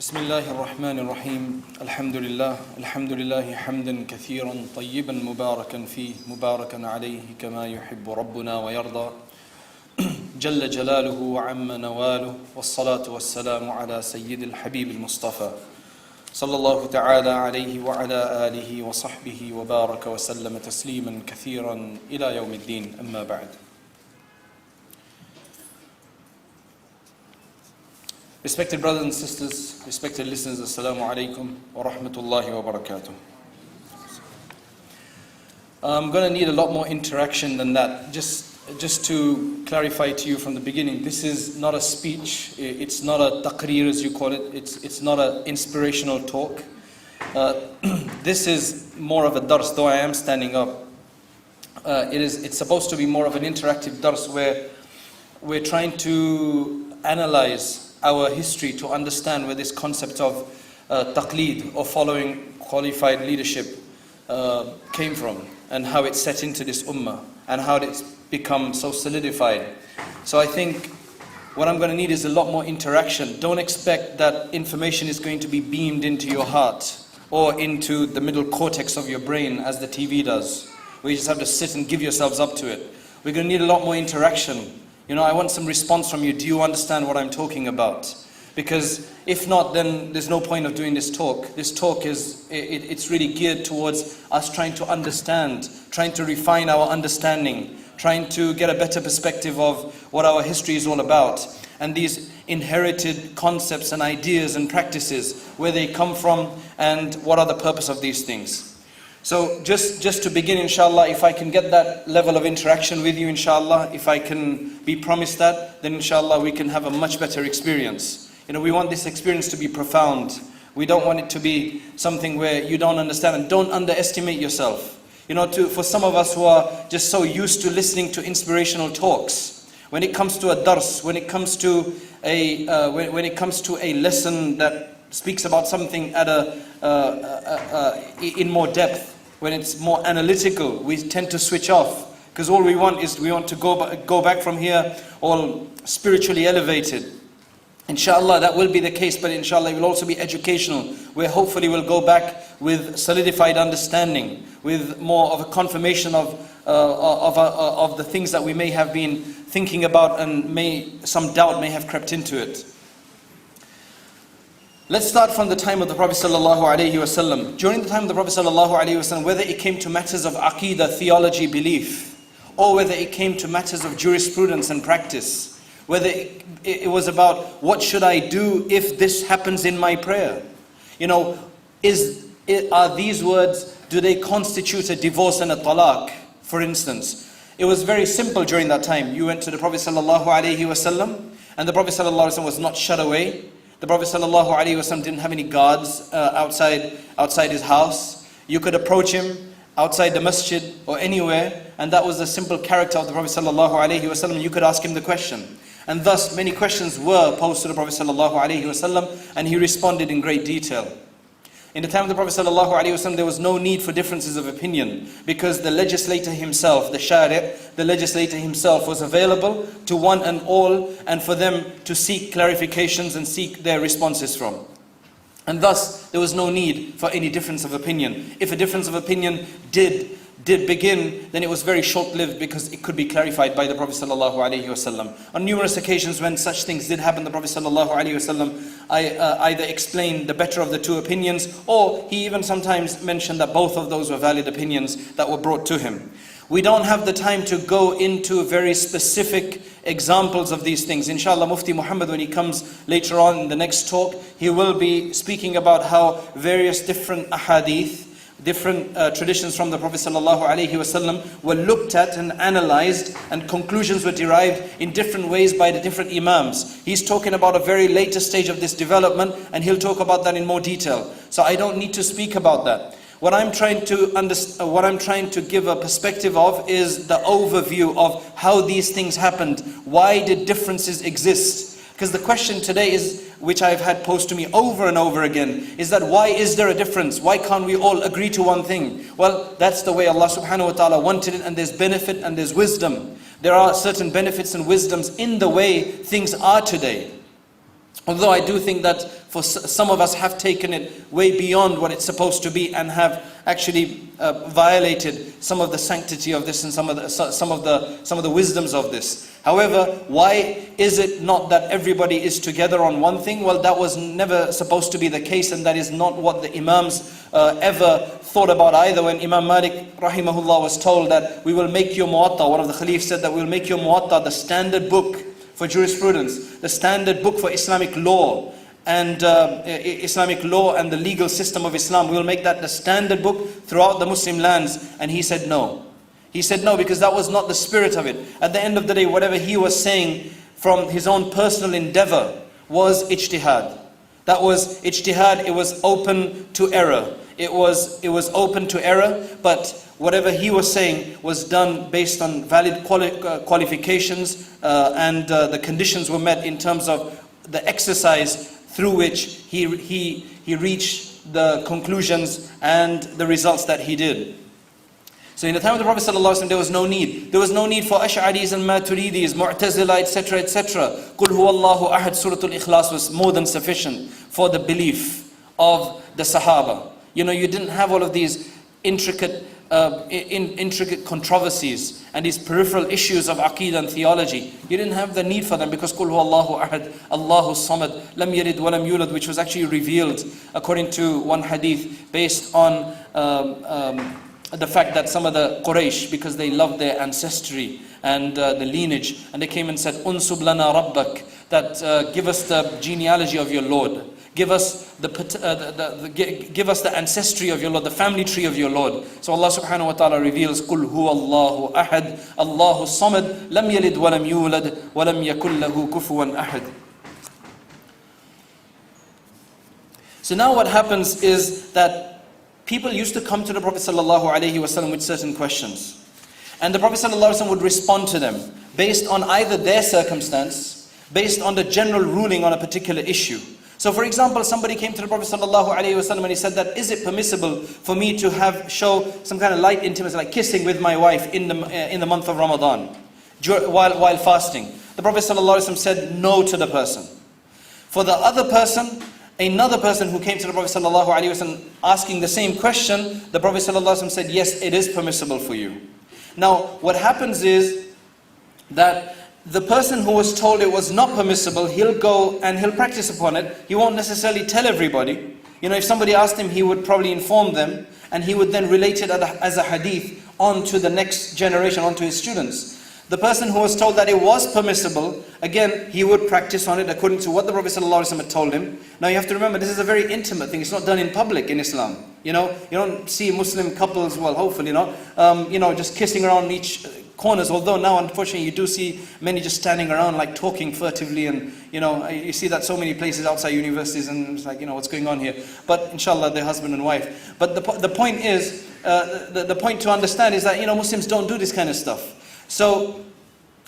بسم الله الرحمن الرحيم الحمد لله حمدا كثيرا طيبا مباركا فيه مباركا عليه كما يحب ربنا ويرضى جل جلاله وعم نواله والصلاة والسلام على سيد الحبيب المصطفى صلى الله تعالى عليه وعلى آله وصحبه وبارك وسلم تسليما كثيرا إلى يوم الدين أما بعد. Respected brothers and sisters, respected listeners, Assalamu alaikum wa rahmatullahi wa barakatuh. I'm going to need a lot more interaction than that. Just to clarify to you from the beginning, this is not a speech, it's not a taqreed as you call it, it's not an inspirational talk. This is more of a dars, though I am standing up. It's supposed to be more of an interactive dars where we're trying to analyze our history to understand where this concept of Taqleed or following qualified leadership came from and how it set into this ummah and how it's become so solidified. So I think what I'm going to need is a lot more interaction. Don't expect that information is going to be beamed into your heart or into the middle cortex of your brain as the TV does, where you just have to sit and give yourselves up to it. We're going to need a lot more interaction. You know, I want some response from you. Do you understand what I'm talking about? Because if not, then there's no point of doing this talk. This talk it's really geared towards us trying to understand, trying to refine our understanding, trying to get a better perspective of what our history is all about. And these inherited concepts and ideas and practices, where they come from and what are the purpose of these things. So just to begin, inshallah, if I can get that level of interaction with you, inshallah, if I can be promised that, then inshallah we can have a much better experience. You know, we want this experience to be profound. We don't want it to be something where you don't understand, and don't underestimate yourself. You know, for some of us who are just so used to listening to inspirational talks, when it comes to a dars, when it comes to a lesson that speaks about something at in more depth, when it's more analytical, we tend to switch off, because all we want to go back from here all spiritually elevated. Inshallah that will be the case, but inshallah it will also be educational, where hopefully we'll go back with solidified understanding, with more of a confirmation of the things that we may have been thinking about, and some doubt may have crept into it. Let's start from the time of the Prophet ﷺ. During the time of the Prophet ﷺ, whether it came to matters of aqidah, theology, belief, or whether it came to matters of jurisprudence and practice, whether it was about what should I do if this happens in my prayer. You know, are these words, do they constitute a divorce and a talaq, for instance? It was very simple during that time. You went to the Prophet ﷺ, and the Prophet ﷺ was not shut away. The Prophet ﷺ didn't have any guards outside his house. You could approach him outside the masjid or anywhere, and that was the simple character of the Prophet ﷺ. You could ask him the question. And thus many questions were posed to the Prophet ﷺ, and he responded in great detail. In the time of the Prophet ﷺ, there was no need for differences of opinion, because the legislator himself, the legislator himself was available to one and all, and for them to seek clarifications and seek their responses from. And thus there was no need for any difference of opinion. If a difference of opinion did begin, then it was very short-lived, because it could be clarified by the Prophet ﷺ. On numerous occasions when such things did happen, the Prophet ﷺ either explained the better of the two opinions, or he even sometimes mentioned that both of those were valid opinions that were brought to him. We don't have the time to go into very specific examples of these things. Inshallah, Mufti Muhammad, when he comes later on in the next talk, he will be speaking about how various different ahadith, different traditions from the Prophet ﷺ were looked at and analyzed, and conclusions were derived in different ways by the different imams. He's talking about a very later stage of this development, and he'll talk about that in more detail. So I don't need to speak about that. What I'm trying to give a perspective of is the overview of how these things happened. Why did differences exist? Because the question today is, which I've had posed to me over and over again, is that why is there a difference? Why can't we all agree to one thing? Well, that's the way Allah subhanahu wa ta'ala wanted it, and there's benefit and there's wisdom. There are certain benefits and wisdoms in the way things are today. Although I do think that for some of us have taken it way beyond what it's supposed to be and have actually violated some of the sanctity of this and some of the wisdoms of this. However, why is it not that everybody is together on one thing? Well, that was never supposed to be the case, and that is not what the Imams ever thought about either. When Imam Malik rahimahullah was told that we will make your Muwatta, one of the Khalifs said that we will make your Muwatta the standard book for jurisprudence, the standard book for Islamic law, and Islamic law and the legal system of Islam. We will make that the standard book throughout the Muslim lands. And he said no. He said no, because that was not the spirit of it. At the end of the day, whatever he was saying from his own personal endeavor was ijtihad. That was ijtihad. It was open to error. It was open to error, but whatever he was saying was done based on valid qualifications, and the conditions were met in terms of the exercise through which he reached the conclusions and the results that he did. So in the time of the Prophet ﷺ, there was no need. There was no need for Ash'aris and Maturidis, Mu'tazila, etc., etc. Qul huwallahu ahad, Suratul Ikhlas was more than sufficient for the belief of the Sahaba. You know, you didn't have all of these intricate controversies and these peripheral issues of Aqeedah and theology. You didn't have the need for them, because Qul huwallahu ahad, Allahu samad, lam yalid wa lam yulad, which was actually revealed according to one hadith based on the fact that some of the Quraysh, because they loved their ancestry and the lineage, and they came and said, Unsub lana rabbak, that give us the genealogy of your Lord. Give us the ancestry of your Lord, the family tree of your Lord. So Allah subhanahu wa ta'ala reveals, Qul huwa Allahu ahad, Allahu samad, lam yalid wa lam yulad, wa lam yakul lahu kufuwan ahad. So now what happens is that people used to come to the Prophet sallallahu alaihi wasallam with certain questions. And the Prophet sallallahu alaihi wasallam would respond to them based on either their circumstance, based on the general ruling on a particular issue. So for example, somebody came to the Prophet sallallahu alaihi wasallam and he said that, is it permissible for me to show some kind of light intimacy, like kissing with my wife in the month of Ramadan, while fasting? The Prophet sallallahu alaihi wasallam said no to the person. For the other person, another person who came to the Prophet sallallahu alaihi wasallam asking the same question, the Prophet sallallahu alaihi wasallam said, yes, it is permissible for you. Now, what happens is that the person who was told it was not permissible, he'll go and he'll practice upon it. He won't necessarily tell everybody. You know, if somebody asked him, he would probably inform them, and he would then relate it as a hadith on to the next generation, on to his students. The person who was told that it was permissible, again, he would practice on it according to what the Prophet ﷺ had told him. Now you have to remember, this is a very intimate thing. It's not done in public in Islam. You know, you don't see Muslim couples, well, hopefully not, just kissing around each corners. Although now, unfortunately, you do see many just standing around, like talking furtively, and you see that so many places outside universities, and it's like, what's going on here? But inshallah, they're husband and wife. But the point is, the point to understand is that Muslims don't do this kind of stuff. So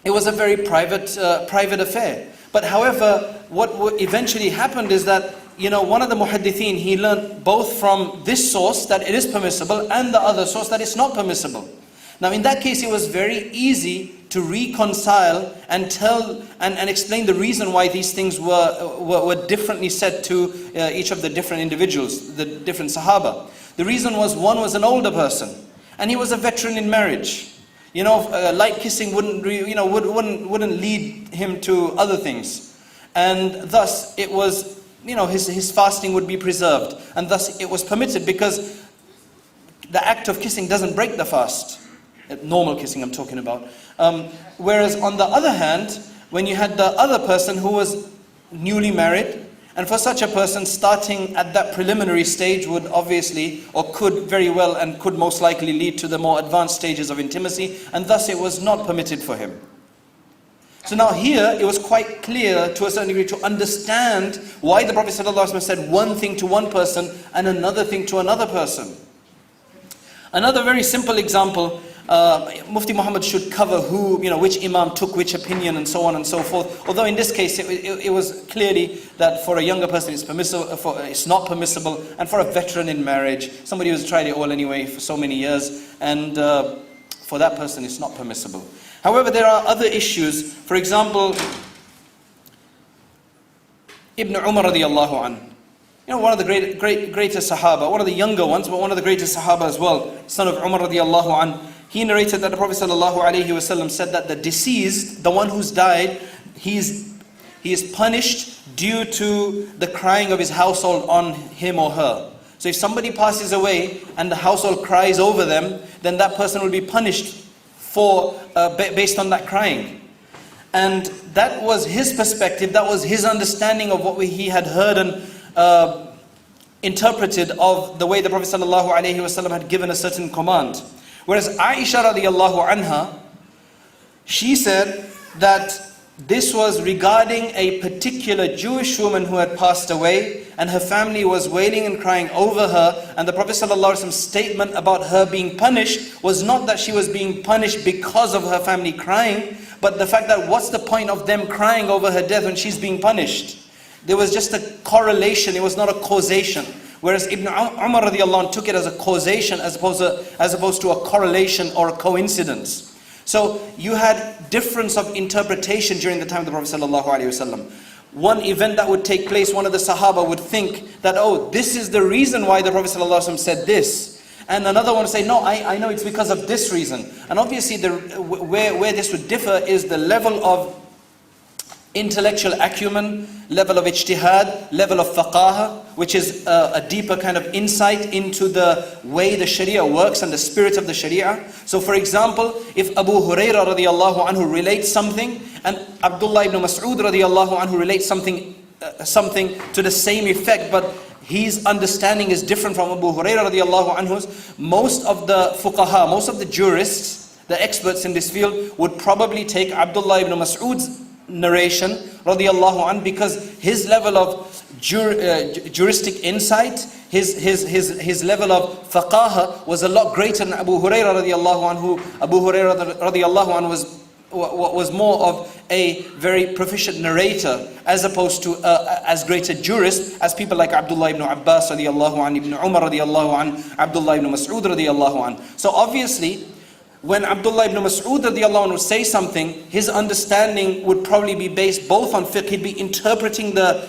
it was a very private affair. But however, what eventually happened is that one of the muhaddithin, he learned both from this source that it is permissible and the other source that it's not permissible. Now in that case, it was very easy to reconcile and tell and explain the reason why these things were differently said to each of the different individuals, the different Sahaba. The reason was, one was an older person, and he was a veteran in marriage. Light kissing wouldn't lead him to other things, and thus it was, his fasting would be preserved, and thus it was permitted, because the act of kissing doesn't break the fast. Normal kissing I'm talking about. Whereas on the other hand, when you had the other person who was newly married, and for such a person, starting at that preliminary stage would obviously, or could very well and could most likely lead to the more advanced stages of intimacy, and thus it was not permitted for him. So now here, it was quite clear to a certain degree to understand why the Prophet ﷺ said one thing to one person and another thing to another person. Another very simple example, Mufti Muhammad should cover which Imam took which opinion and so on and so forth. Although in this case it was clearly that for a younger person it's permissible, it's not permissible, and for a veteran in marriage, somebody who's tried it all anyway for so many years, and for that person it's not permissible. However, there are other issues. For example, Ibn Umar radiallahu an. One of the greatest Sahaba, one of the younger ones, but one of the greatest Sahaba as well, son of Umar radiallahu an. He narrated that the Prophet sallallahu alaihi wasallam said that the deceased, the one who's died, he is punished due to the crying of his household on him or her. So if somebody passes away and the household cries over them, then that person will be punished for based on that crying. And that was his perspective, that was his understanding of what he had heard and interpreted of the way the Prophet ﷺ had given a certain command. Whereas Aisha radiallahu anha, she said that this was regarding a particular Jewish woman who had passed away, and her family was wailing and crying over her, and the Prophet ﷺ's statement about her being punished was not that she was being punished because of her family crying, but the fact that what's the point of them crying over her death when she's being punished? There was just a correlation, it was not a causation. Whereas Ibn Umar radiallahu anh took it as a causation as opposed to a correlation or a coincidence. So you had difference of interpretation during the time of the Prophet ﷺ. One event that would take place, one of the Sahaba would think that, oh, this is the reason why the Prophet ﷺ said this. And another one would say, no, I know it's because of this reason. And obviously where this would differ is the level of intellectual acumen, level of ijtihad, level of faqaha, which is a deeper kind of insight into the way the Sharia works and the spirit of the Sharia. So for example, if Abu Hurairah radiallahu anhu relates something, and Abdullah ibn Mas'ud radiallahu anhu relates something to the same effect, but his understanding is different from Abu Hurairah radiallahu anhu's, most of the fuqaha, most of the jurists, the experts in this field would probably take Abdullah ibn Mas'ud's narration radiallahu an, because his level of juristic insight, his level of faqaha was a lot greater than Abu Hurairah radiallahu anhu. Abu Hurairah radiallahu anhu was more of a very proficient narrator as opposed to as great a jurist as people like Abdullah ibn Abbas radiallahu an, Ibn Umar radiallahu an, Abdullah ibn Mas'ud radiallahu an. So obviously, when Abdullah ibn Mas'ud radiallahu anh would say something, his understanding would probably be based both on fiqh. He'd be interpreting the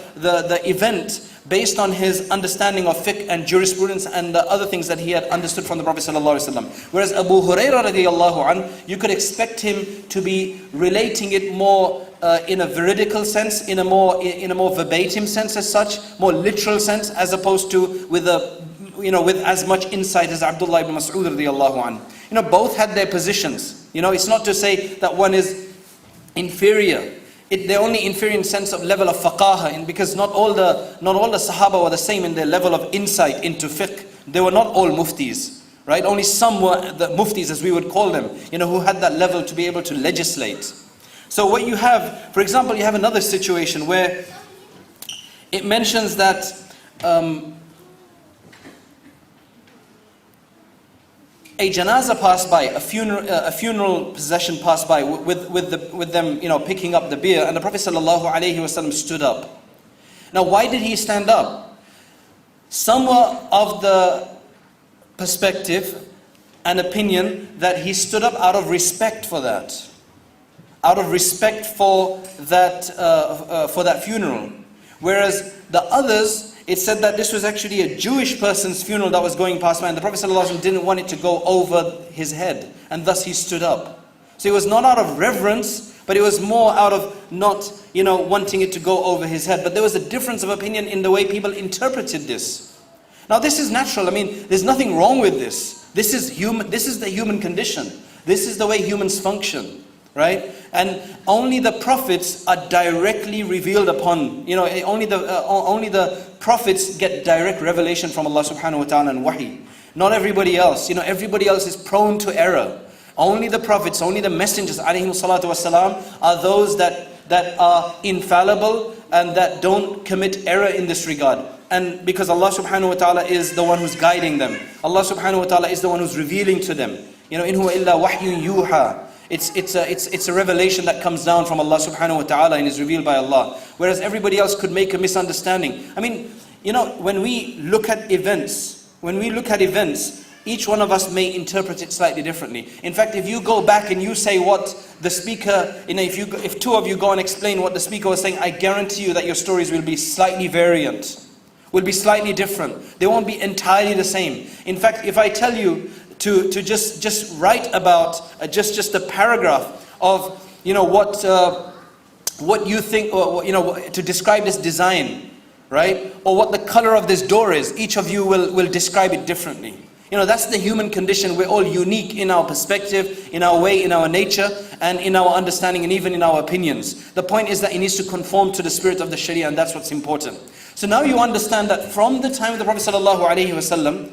event based on his understanding of fiqh and jurisprudence and the other things that he had understood from the Prophet ﷺ. Whereas Abu Hurairah radiallahu anh, you could expect him to be relating it more in a veridical sense, in a more verbatim sense as such, more literal sense, as opposed to with as much insight as Abdullah ibn Mas'ud radiallahu anh. Both had their positions. It's not to say that one is inferior. They're only inferior in sense of level of faqaha, because not all the Sahaba were the same in their level of insight into fiqh. They were not all muftis, right? Only some were the muftis, as we would call them, who had that level to be able to legislate. So what you have, for example, you have another situation where it mentions that a janazah passed by, a funeral procession passed by with them, picking up the bier, and the Prophet ﷺ stood up. Now, why did he stand up? Some were of the perspective and opinion that he stood up out of respect for that, out of respect for that funeral. Whereas the others, it said that this was actually a Jewish person's funeral that was going past by, and the Prophet ﷺ didn't want it to go over his head, and thus he stood up. So it was not out of reverence, but it was more out of not, wanting it to go over his head. But there was a difference of opinion in the way people interpreted this. Now this is natural. There's nothing wrong with this. This is human. This is the human condition. This is the way humans function, right? And only the prophets are directly revealed upon. Only the prophets get direct revelation from Allah subhanahu wa ta'ala and wahi. Not everybody else. Everybody else is prone to error. Only the prophets, only the messengers alayhim salatu wasalam are those that are infallible and that don't commit error in this regard. And because Allah subhanahu wa ta'ala is the one who's guiding them. Allah subhanahu wa ta'ala is the one who's revealing to them. In huwa illa wahyun yuha. It's a revelation that comes down from Allah subhanahu wa ta'ala and is revealed by Allah. Whereas everybody else could make a misunderstanding. When we look at events, each one of us may interpret it slightly differently. In fact, if you go back and you say what the speaker, if two of you go and explain what the speaker was saying, I guarantee you that your stories will be slightly variant, will be slightly different. They won't be entirely the same. In fact, if I tell you to just write about just a paragraph of what you think, or to describe this design, right? Or what the color of this door is, each of you will describe it differently. That's the human condition. We're all unique in our perspective, in our way, in our nature, and in our understanding, and even in our opinions. The point is that it needs to conform to the spirit of the Sharia, and that's what's important. So now you understand that from the time of the Prophet ﷺ,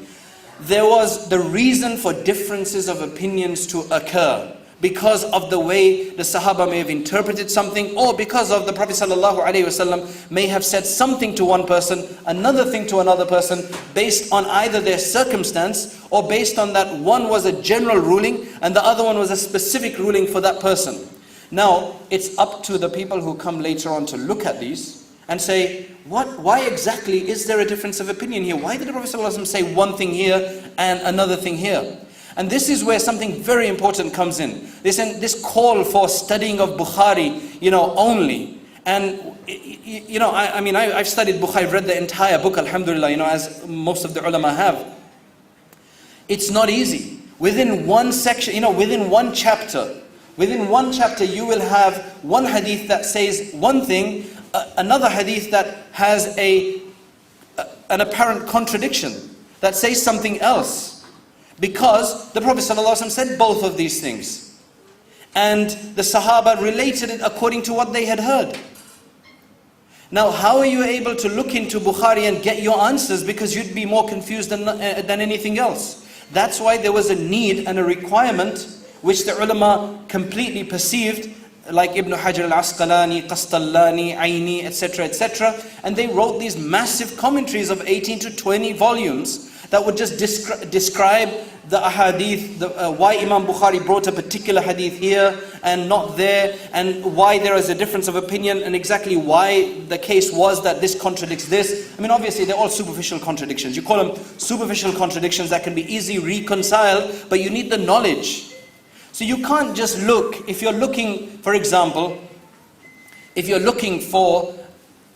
there was the reason for differences of opinions to occur, because of the way the Sahaba may have interpreted something, or because of the Prophet ﷺ may have said something to one person, another thing to another person, based on either their circumstance, or based on that one was a general ruling and the other one was a specific ruling for that person. Now, it's up to the people who come later on to look at these and say, why exactly is there a difference of opinion here? Why did the Prophet ﷺ say one thing here and another thing here? And this is where something very important comes in. This call for studying of Bukhari, only. And, I've studied Bukhari, I've read the entire book, alhamdulillah, as most of the ulama have. It's not easy. Within one section, within one chapter, you will have one hadith that says one thing, another hadith that has an apparent contradiction, that says something else. Because the Prophet ﷺ said both of these things. And the Sahaba related it according to what they had heard. Now, how are you able to look into Bukhari and get your answers? Because you'd be more confused than anything else. That's why there was a need and a requirement, which the ulama completely perceived, like Ibn Hajar al-Asqalani, Qastallani, Aini, etc. And they wrote these massive commentaries of 18 to 20 volumes that would just describe the ahadith, why Imam Bukhari brought a particular hadith here and not there, and why there is a difference of opinion, and exactly why the case was that this contradicts this. Obviously they're all superficial contradictions. You call them superficial contradictions that can be easily reconciled, but you need the knowledge. So you can't just look, if you're looking, for example, if you're looking for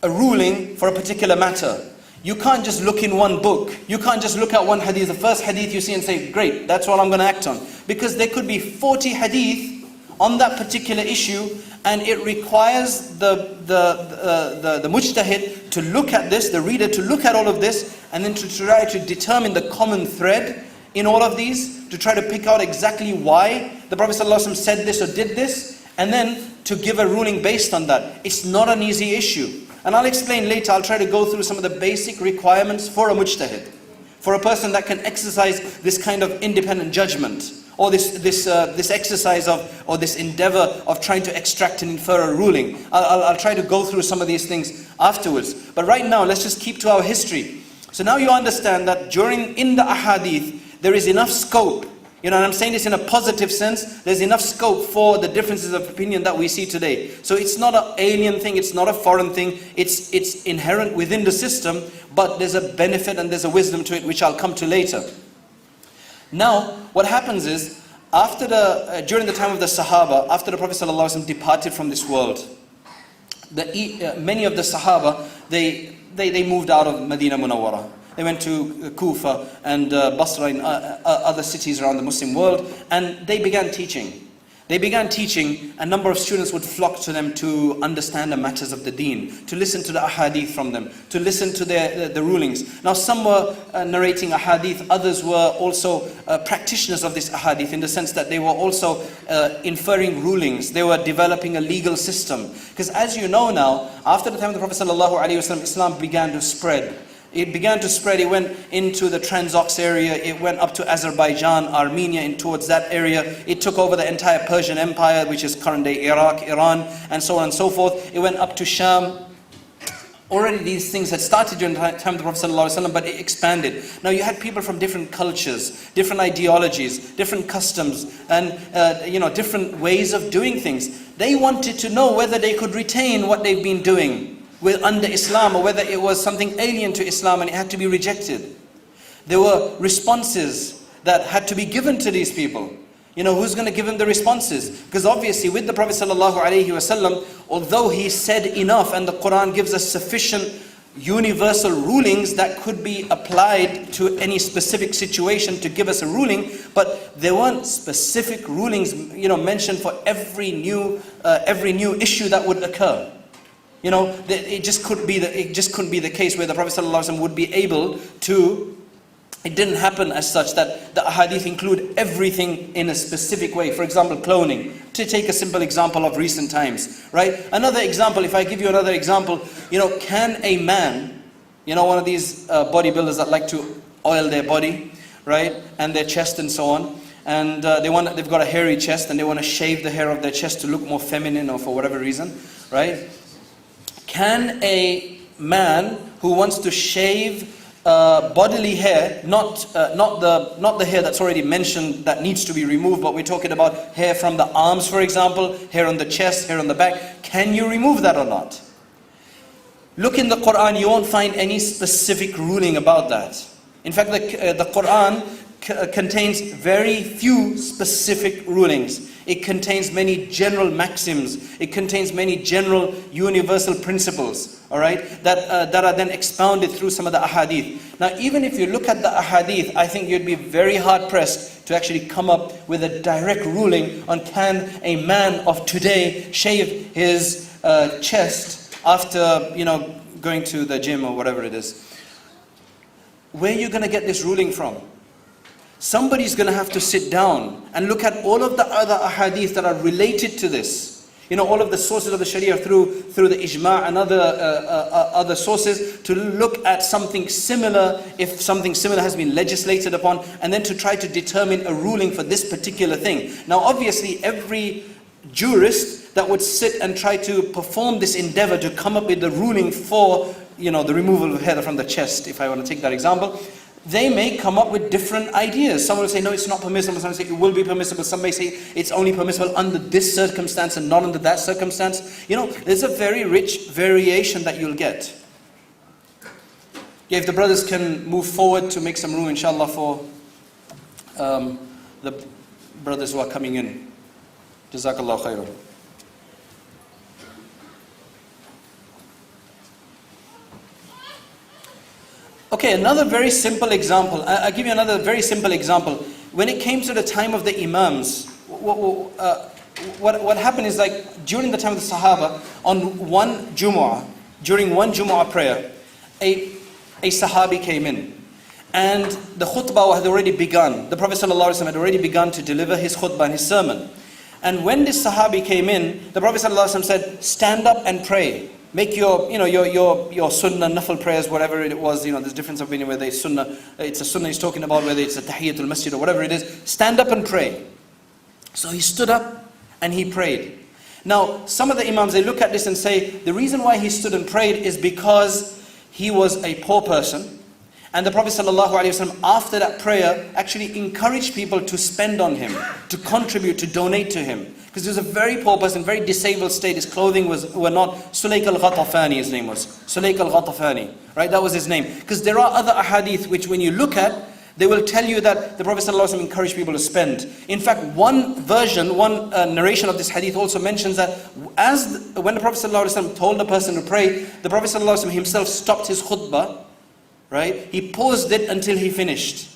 a ruling for a particular matter, you can't just look in one book. You can't just look at one hadith, the first hadith you see and say, great, that's what I'm going to act on. Because there could be 40 hadith on that particular issue, and it requires the mujtahid to look at this, the reader to look at all of this, and then to try to determine the common thread in all of these, to try to pick out exactly why the Prophet ﷺ said this or did this, and then to give a ruling based on that. It's not an easy issue. And I'll explain later, I'll try to go through some of the basic requirements for a mujtahid, for a person that can exercise this kind of independent judgment, or this exercise of, or this endeavor of trying to extract and infer a ruling. I'll try to go through some of these things afterwards. But right now, let's just keep to our history. So now you understand that in the ahadith, there is enough scope. And I'm saying this in a positive sense. There's enough scope for the differences of opinion that we see today. So it's not an alien thing, it's not a foreign thing, it's inherent within the system, but there's a benefit and there's a wisdom to it, which I'll come to later. Now, what happens is, during the time of the Sahaba, after the Prophet ﷺ departed from this world, many of the Sahaba, they moved out of Medina Munawwara. They went to Kufa and Basra and other cities around the Muslim world, and they began teaching. A number of students would flock to them to understand the matters of the deen, to listen to the ahadith from them, to listen to the rulings. Now some were narrating ahadith, others were also practitioners of this ahadith, in the sense that they were also inferring rulings. They were developing a legal system. Because as you know now, after the time of the Prophet ﷺ, Islam began to spread. It began to spread. It went into the Transox area. It went up to Azerbaijan, Armenia, and towards that area. It took over the entire Persian Empire, which is current day Iraq, Iran, and so on and so forth. It went up to Sham. Already these things had started during the time of the Prophet ﷺ, but it expanded. Now you had people from different cultures, different ideologies, different customs, and different ways of doing things. They wanted to know whether they could retain what they've been doing under Islam, or whether it was something alien to Islam and it had to be rejected. There were responses that had to be given to these people. Who's going to give him the responses? Because obviously with the Prophet ﷺ, although he said enough and the Quran gives us sufficient universal rulings that could be applied to any specific situation to give us a ruling, but there weren't specific rulings mentioned for every new issue that would occur. It just couldn't be the case where the Prophet ﷺ would be able to. It didn't happen as such that the ahadith include everything in a specific way. For example, cloning, to take a simple example of recent times, right? Another example, if I give you another example, can a man, one of these bodybuilders that like to oil their body, right, and their chest and so on, and they've got a hairy chest and they want to shave the hair of their chest to look more feminine or for whatever reason, right? Can a man who wants to shave bodily hair, not the hair that's already mentioned that needs to be removed, but we're talking about hair from the arms, for example, hair on the chest, hair on the back. Can you remove that or not? Look in the Quran, you won't find any specific ruling about that. In fact, the Quran contains very few specific rulings. It contains many general maxims. It contains many general universal principles, all right, that are then expounded through some of the ahadith. Now, even if you look at the ahadith, I think you'd be very hard-pressed to actually come up with a direct ruling on can a man of today shave his chest after, going to the gym or whatever it is. Where are you going to get this ruling from? Somebody's going to have to sit down and look at all of the other ahadith that are related to this. All of the sources of the Sharia through the ijma' and other sources, to look at something similar, if something similar has been legislated upon, and then to try to determine a ruling for this particular thing. Now obviously every jurist that would sit and try to perform this endeavor to come up with the ruling for the removal of hair from the chest, if I want to take that example, they may come up with different ideas. Some will say, no, it's not permissible. Some will say, it will be permissible. Some may say, it's only permissible under this circumstance and not under that circumstance. There's a very rich variation that you'll get. Yeah, if the brothers can move forward to make some room, inshallah, for the brothers who are coming in. Jazakallah khairan. Okay, another very simple example. I'll give you another very simple example. When it came to the time of the Imams, what happened is, like, during the time of the Sahaba, on one Jumu'ah, during one Jumu'ah prayer, a Sahabi came in. And the khutbah had already begun. The Prophet ﷺ had already begun to deliver his khutbah and his sermon. And when this Sahabi came in, the Prophet ﷺ said, stand up and pray. Make your sunnah, nafil prayers, whatever it was, there's difference of opinion whether it's a sunnah he's talking about, whether it's a tahiyatul masjid or whatever it is. Stand up and pray. So he stood up and he prayed. Now, some of the imams, they look at this and say, the reason why he stood and prayed is because he was a poor person. And the Prophet ﷺ, after that prayer, actually encouraged people to spend on him, to contribute, to donate to him. Because he was a very poor person, very disabled state. His clothing were not. Sulaik al-Ghatafani, his name was. Sulaik al-Ghatafani, right? That was his name. Because there are other ahadith which, when you look at, they will tell you that the Prophet ﷺ encouraged people to spend. In fact, one narration of this hadith also mentions that when the Prophet ﷺ told the person to pray, the Prophet ﷺ himself stopped his khutbah, right? He paused it until he finished.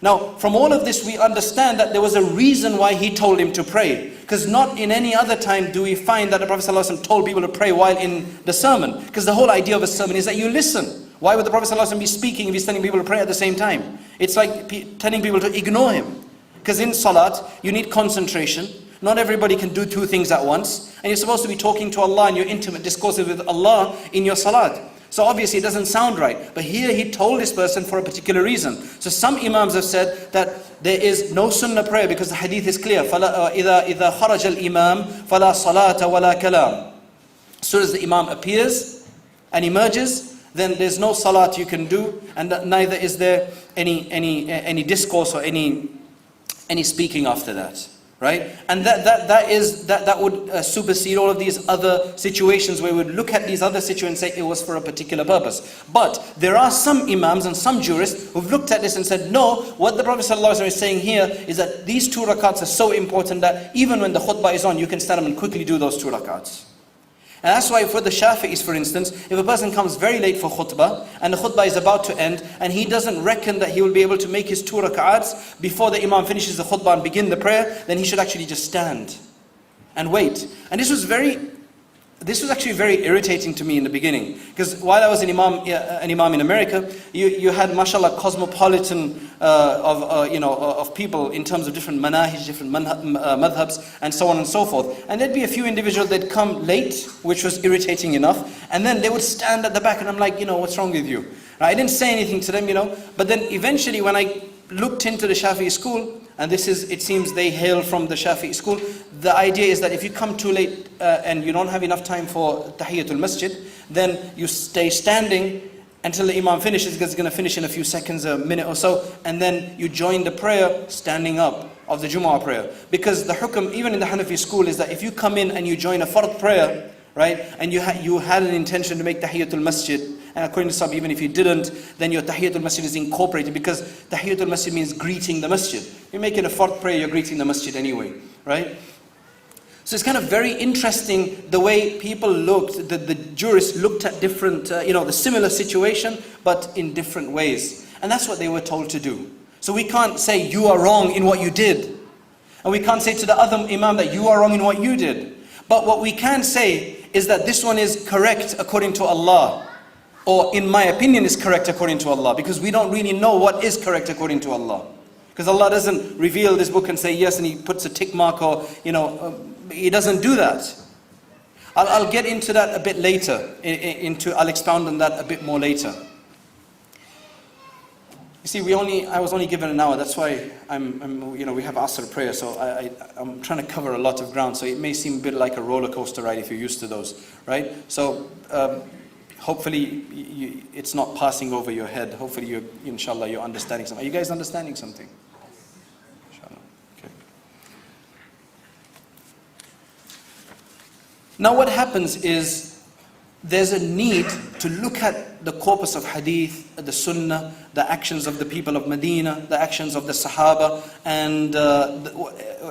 Now, from all of this, we understand that there was a reason why he told him to pray. Because not in any other time do we find that the Prophet ﷺ told people to pray while in the sermon. Because the whole idea of a sermon is that you listen. Why would the Prophet ﷺ be speaking if he's telling people to pray at the same time? It's like telling people to ignore him. Because in salat, you need concentration. Not everybody can do two things at once. And you're supposed to be talking to Allah and you're intimate discourses with Allah in your salat. So obviously it doesn't sound right. But here he told this person for a particular reason. So some imams have said that there is no sunnah prayer because the hadith is clear. إِذَا خَرَجَ الْإِمَامِ فَلَا صَلَاةَ وَلَا كَلَامٍ. As soon as the imam appears and emerges, then there's no salat you can do, and neither is there any discourse or any speaking after that. right? And that would supersede all of these other situations where we would look at these other situations and say it was for a particular purpose. But there are some imams and some jurists who've looked at this and said, no, what the Prophet ﷺ is saying here is that these 2 rakats are so important that even when the khutbah is on, you can stand up and quickly do those 2 rakats. And that's why for the Shafi'is, for instance, if a person comes very late for khutbah, and the khutbah is about to end, and he doesn't reckon that he will be able to make his 2 rak'ats before the imam finishes the khutbah and begin the prayer, then he should actually just stand and wait. And this was actually very irritating to me in the beginning, because while I was an imam in America, you had, mashallah, cosmopolitan of people in terms of different manahij, different madhabs, and so on and so forth. And there'd be a few individuals that'd come late, which was irritating enough, and then they would stand at the back, and I'm like, what's wrong with you? I didn't say anything to them, but then eventually when I looked into the Shafi'i school, and it seems they hail from the Shafi'i school, the idea is that if you come too late and you don't have enough time for Tahiyatul Masjid, then you stay standing until the imam finishes, because it's going to finish in a few seconds, a minute or so, and then you join the prayer standing up of the Jumu'ah prayer. Because the hukum, even in the Hanafi school, is that if you come in and you join a fard prayer, right, and you had an intention to make Tahiyatul Masjid, and according to some, even if you didn't, then your Tahiyatul Masjid is incorporated, because Tahiyatul Masjid means greeting the Masjid. You're making a fard prayer, you're greeting the Masjid anyway, right? So it's kind of very interesting the way people looked, the jurists looked at different, the similar situation, but in different ways. And that's what they were told to do. So we can't say you are wrong in what you did. And we can't say to the other imam that you are wrong in what you did. But what we can say is that this one is correct according to Allah. Or in my opinion is correct according to Allah. Because we don't really know what is correct according to Allah. Because Allah doesn't reveal this book and say yes and He puts a tick mark, or He doesn't do that. I'll get into that a bit later. I'll expound on that a bit more later. You see, I was only given an hour. That's why we have Asr prayer. So I'm trying to cover a lot of ground. So it may seem a bit like a roller coaster ride if you're used to those, right? So hopefully it's not passing over your head. Hopefully inshallah, you're understanding something. Are you guys understanding something? Inshallah. Okay. Now what happens is, there's a need to look at the corpus of hadith, the sunnah, the actions of the people of Medina, the actions of the Sahaba, and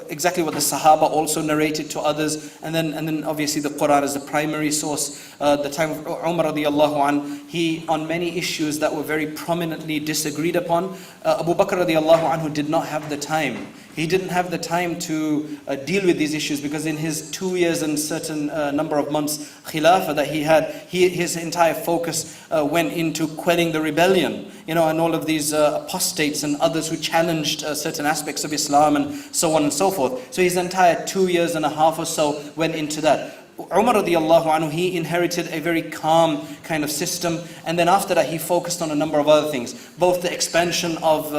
exactly what the Sahaba also narrated to others, and then obviously the Quran is the primary source. The time of Umar radiallahu anh, he, on many issues that were very prominently disagreed upon, Abu Bakr radiallahu anhu did not have the time. He didn't have the time to deal with these issues, because in his 2 years and certain number of months khilafah that he had, his entire focus went into quelling the rebellion, and all of these apostates and others who challenged certain aspects of Islam and so on and so forth. So his entire 2 years and a half or so went into that. Umar radiallahu anhu, he inherited a very calm kind of system, and then after that he focused on a number of other things, both the expansion of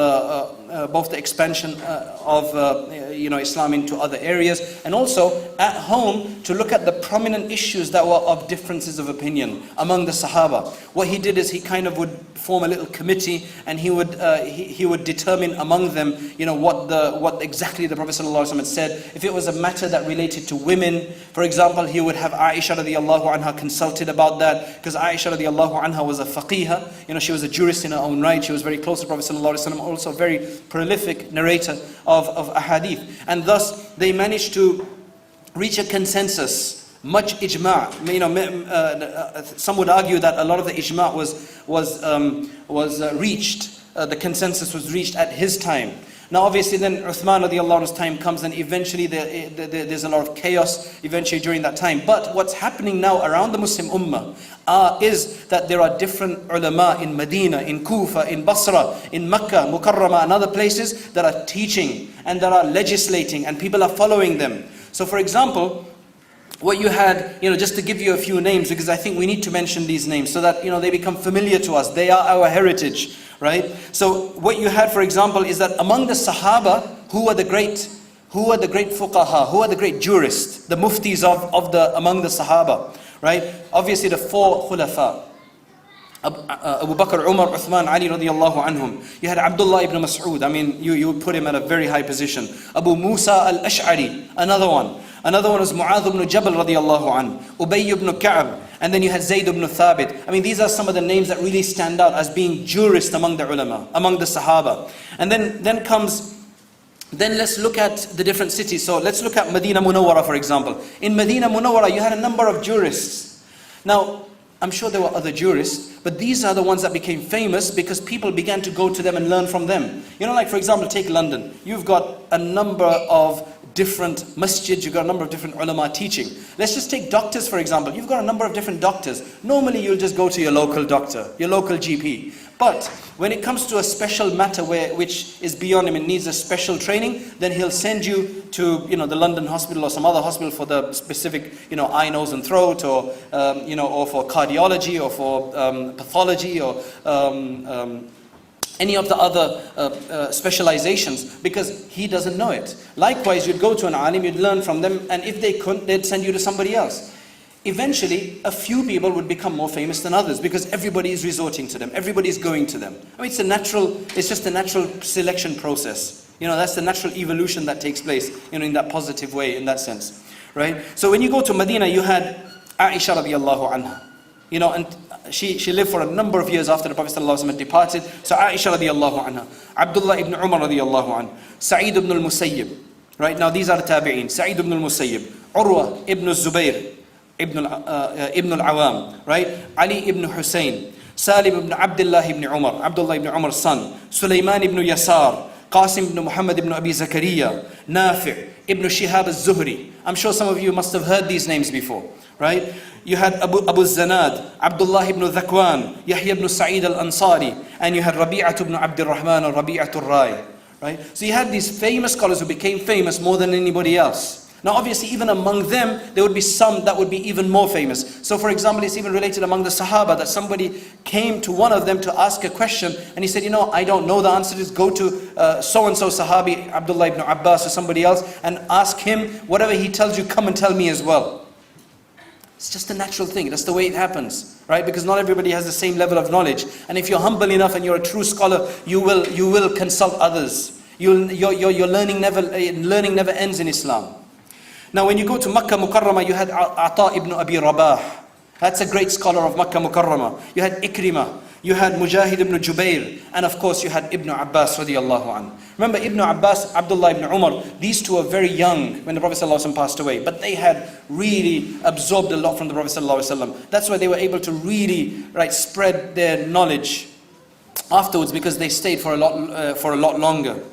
Islam into other areas, and also at home to look at the prominent issues that were of differences of opinion among the Sahaba. What he did is he kind of would form a little committee, and he would determine among them, what exactly the Prophet ﷺ had said. If it was a matter that related to women, for example, he would have Aisha radiallahu anha consulted about that, because Aisha radiallahu anha was a faqihah, she was a jurist in her own right. She was very close to Prophet ﷺ, also a very prolific narrator of ahadith. And thus they managed to reach a consensus, much ijma'. Some would argue that a lot of the ijma' was reached, the consensus was reached at his time. Now obviously then Uthman radiallahu anhu's time comes, and eventually there's a lot of chaos eventually during that time. But what's happening now around the Muslim Ummah is that there are different ulama in Medina, in Kufa, in Basra, in Makkah, Mukarramah, and other places that are teaching and that are legislating, and people are following them. So for example, what you had, just to give you a few names, because I think we need to mention these names so that they become familiar to us. They are our heritage, right? So what you had, for example, is that among the Sahaba, who are the great fuqaha, who are the great jurists, the muftis among the Sahaba, right? Obviously the 4 khulafa. Abu Bakr, Umar, Uthman, Ali radiallahu anhum. You had Abdullah ibn Mas'ud. I mean, you would put him at a very high position. Abu Musa al-Ash'ari, another one. Another one was Mu'adh ibn Jabal radiallahu an. Ubay ibn Ka'ab. And then you had Zayd ibn Thabit. I mean, these are some of the names that really stand out as being jurists among the ulama, among the Sahaba. And then let's look at the different cities. So let's look at Medina Munawwara, for example. In Medina Munawwara, you had a number of jurists. Now, I'm sure there were other jurists, but these are the ones that became famous because people began to go to them and learn from them. You know, like for example, take London. You've got a number of different masjids, you've got a number of different ulama teaching. Let's just take doctors, for example. You've got a number of different doctors. Normally, you'll just go to your local doctor, your local GP. But when it comes to a special matter which is beyond him and needs a special training, then he'll send you to, the London hospital or some other hospital for the specific, eye, nose and throat, or, or for cardiology or for pathology or any of the other specializations, because he doesn't know it. Likewise, you'd go to an alim, you'd learn from them, and if they couldn't, they'd send you to somebody else. Eventually, a few people would become more famous than others because everybody is resorting to them, everybody is going to them. I mean, it's just a natural selection process. That's the natural evolution that takes place, in that positive way, in that sense, right? So when you go to Medina, you had Aisha radiallahu anha, and she lived for a number of years after the Prophet ﷺ had departed. So Aisha radiallahu anha, Abdullah ibn Umar radiallahu anha, Sa'id ibn al-Musayyib, right? Now these are the tabi'een. Sa'id ibn al-Musayyib, Urwa ibn al-Zubayr, Ibn al-Awam, right? Ali ibn Hussein, Salim ibn Abdullah ibn Umar, Abdullah ibn Umar's son, Sulaiman ibn Yasar, Qasim ibn Muhammad ibn Abi Zakaria, Nafi' ibn Shihab al-Zuhri. I'm sure some of you must have heard these names before, right? You had Abu Zanad, Abdullah ibn Dhakwan, Yahya ibn Sa'id al-Ansari, and you had Rabi'at ibn Abdur Rahman or Rabi'at al-Rai, right? So you had these famous scholars who became famous more than anybody else. Now obviously even among them, there would be some that would be even more famous. So for example, it's even related among the Sahaba that somebody came to one of them to ask a question and he said, I don't know the answer, just go to so-and-so Sahabi, Abdullah ibn Abbas or somebody else, and ask him, whatever he tells you, come and tell me as well. It's just a natural thing, that's the way it happens, right? Because not everybody has the same level of knowledge. And if you're humble enough and you're a true scholar, you will consult others. Your learning never ends in Islam. Now when you go to Makkah Mukarramah, you had Ata ibn Abi Rabah. That's a great scholar of Makkah Mukarramah. You had Ikrimah, you had Mujahid ibn Jubair, and of course you had Ibn Abbas radiallahu anhu. Remember Ibn Abbas, Abdullah ibn Umar, these two were very young when the Prophet ﷺ passed away, but they had really absorbed a lot from the Prophet ﷺ. That's why they were able to really spread their knowledge afterwards, because they stayed for a lot longer.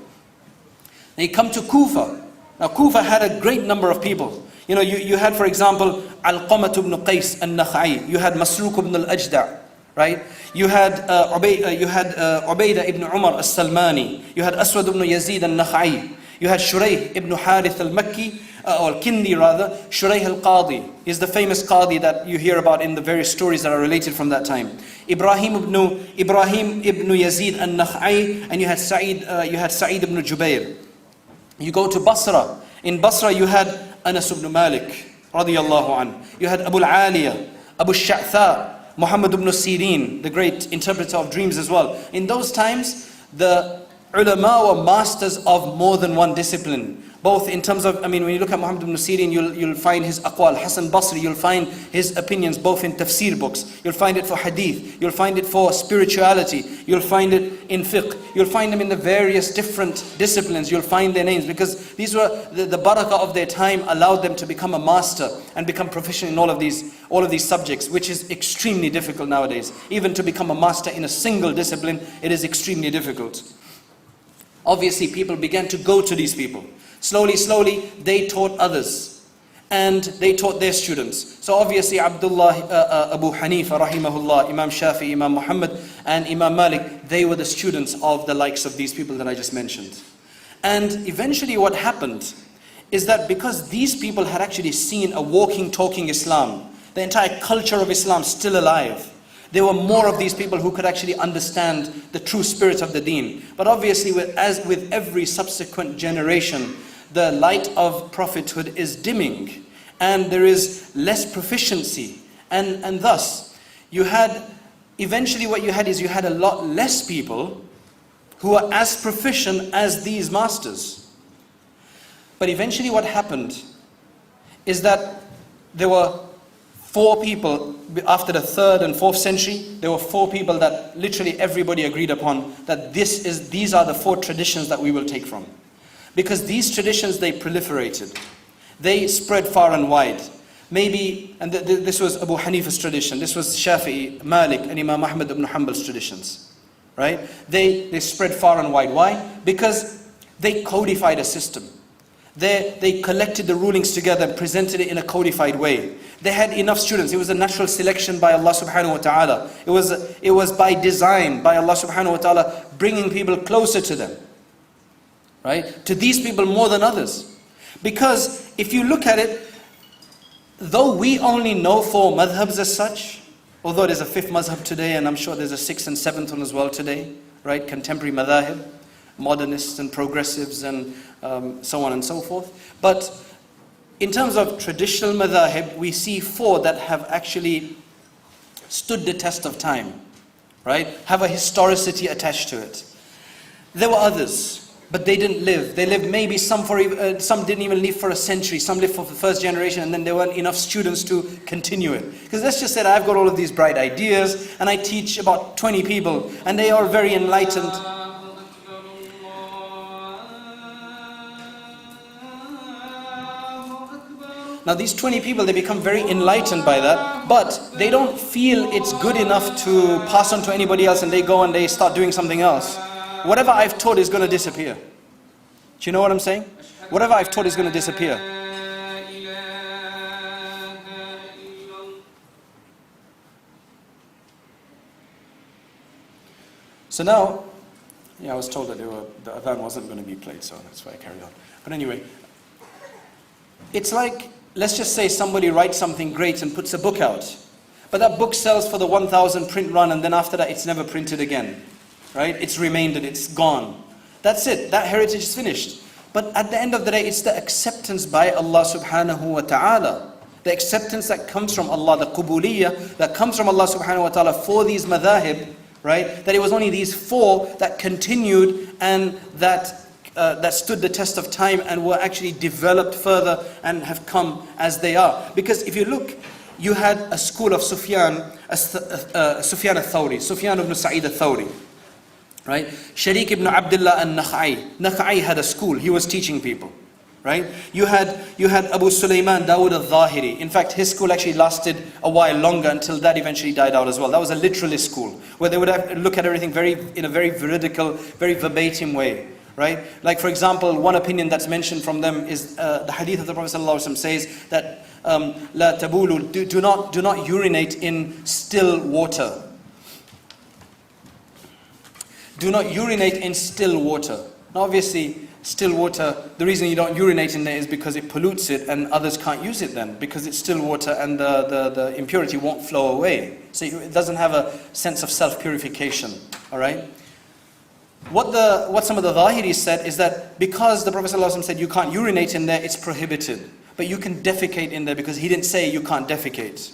They come to Kufa. Now Kufa had a great number of people. You had, for example, Alqamah ibn Qais al-Nakhai. You had Masruq ibn al-Ajda', right? You had Ubaydah ibn Umar al-Salmani. You had Aswad ibn Yazid al-Nakhai. You had Shurayh ibn Harith al-Makki, or al-Kindi rather. Shurayh al-Qadi is the famous Qadi that you hear about in the various stories that are related from that time. Ibrahim ibn Yazid al-Nakhai, and you had Sa'id ibn Jubair. You go to Basra. In Basra you had Anas ibn Malik radiyallahu anhu. You had Abu al-Aliya, Abu al-Sha'tha, Muhammad ibn Sirin, the great interpreter of dreams as well. In those times, the ulama were masters of more than one discipline. Both in terms of, when you look at Muhammad ibn Sirin, you'll find his aqwal. Hasan Basri, you'll find his opinions both in tafsir books. You'll find it for hadith. You'll find it for spirituality. You'll find it in fiqh. You'll find them in the various different disciplines. You'll find their names, because these were the barakah of their time allowed them to become a master and become proficient in all of these subjects, which is extremely difficult nowadays. Even to become a master in a single discipline, it is extremely difficult. Obviously, people began to go to these people. Slowly, they taught others, and they taught their students. So obviously, Abu Hanifa, rahimahullah, Imam Shafi, Imam Muhammad, and Imam Malik, they were the students of the likes of these people that I just mentioned. And eventually what happened is that because these people had actually seen a walking, talking Islam, the entire culture of Islam still alive, there were more of these people who could actually understand the true spirit of the deen. But obviously, as with every subsequent generation, the light of prophethood is dimming, and there is less proficiency. And thus, you had eventually what you had is you had a lot less people who were as proficient as these masters. But eventually what happened is that there were 4 people, after the 3rd and 4th century, there were 4 people that literally everybody agreed upon that these are the 4 traditions that we will take from. Because these traditions, they proliferated. They spread far and wide. Maybe, and this was Abu Hanifa's tradition, this was Shafi'i, Malik, and Imam Ahmad ibn Hanbal's traditions. Right? They spread far and wide. Why? Because they codified a system. They collected the rulings together and presented it in a codified way. They had enough students. It was a natural selection by Allah subhanahu wa ta'ala. It was by design, by Allah subhanahu wa ta'ala, bringing people closer to them. Right? To these people more than others. Because if you look at it, though we only know 4 madhabs as such, although there's a 5th madhab today, and I'm sure there's a 6th and 7th one as well today, right? Contemporary madhahib, modernists and progressives and so on and so forth. But in terms of traditional madhahib, we see 4 that have actually stood the test of time, right? Have a historicity attached to it. There were others, but they didn't live. They lived maybe some didn't even live for a century. Some lived for the 1st generation, and then there weren't enough students to continue it. Because let's just say that I've got all of these bright ideas, and I teach about 20 people, and they are very enlightened. Now these 20 people, they become very enlightened by that, but they don't feel it's good enough to pass on to anybody else, and they go and they start doing something else. Whatever I've taught is going to disappear. Do you know what I'm saying? Whatever I've taught is going to disappear. So now, I was told that the adhan wasn't going to be played, so that's why I carried on. But anyway, it's like, let's just say somebody writes something great and puts a book out. But that book sells for the 1,000 print run, and then after that it's never printed again. Right? It's remaindered, it's gone. That's it, that heritage is finished. But at the end of the day, it's the acceptance by Allah subhanahu wa ta'ala. The acceptance that comes from Allah, the qubuliyah that comes from Allah subhanahu wa ta'ala for these madhahib, right? That it was only these 4 that continued and that stood the test of time and were actually developed further and have come as they are. Because if you look, you had a school of Sufyan al-Thawri, Sufyan ibn Sa'id al-Thawri. Right? Sharik ibn Abdullah al-Nakhai. Nakhai had a school. He was teaching people. Right? You had Abu Sulaiman Dawood al-Zahiri. In fact, his school actually lasted a while longer until that eventually died out as well. That was a literalist school where they would look at everything in a very veridical, very verbatim way. Right? Like for example, one opinion that's mentioned from them is the hadith of the Prophet ﷺ says that La tabulu, do not urinate in still water. Do not urinate in still water. Now obviously, still water, the reason you don't urinate in there is because it pollutes it and others can't use it then, because it's still water and the impurity won't flow away. So it doesn't have a sense of self-purification. Alright? What some of the Zahiris said is that because the Prophet ﷺ said you can't urinate in there, it's prohibited. But you can defecate in there because he didn't say you can't defecate.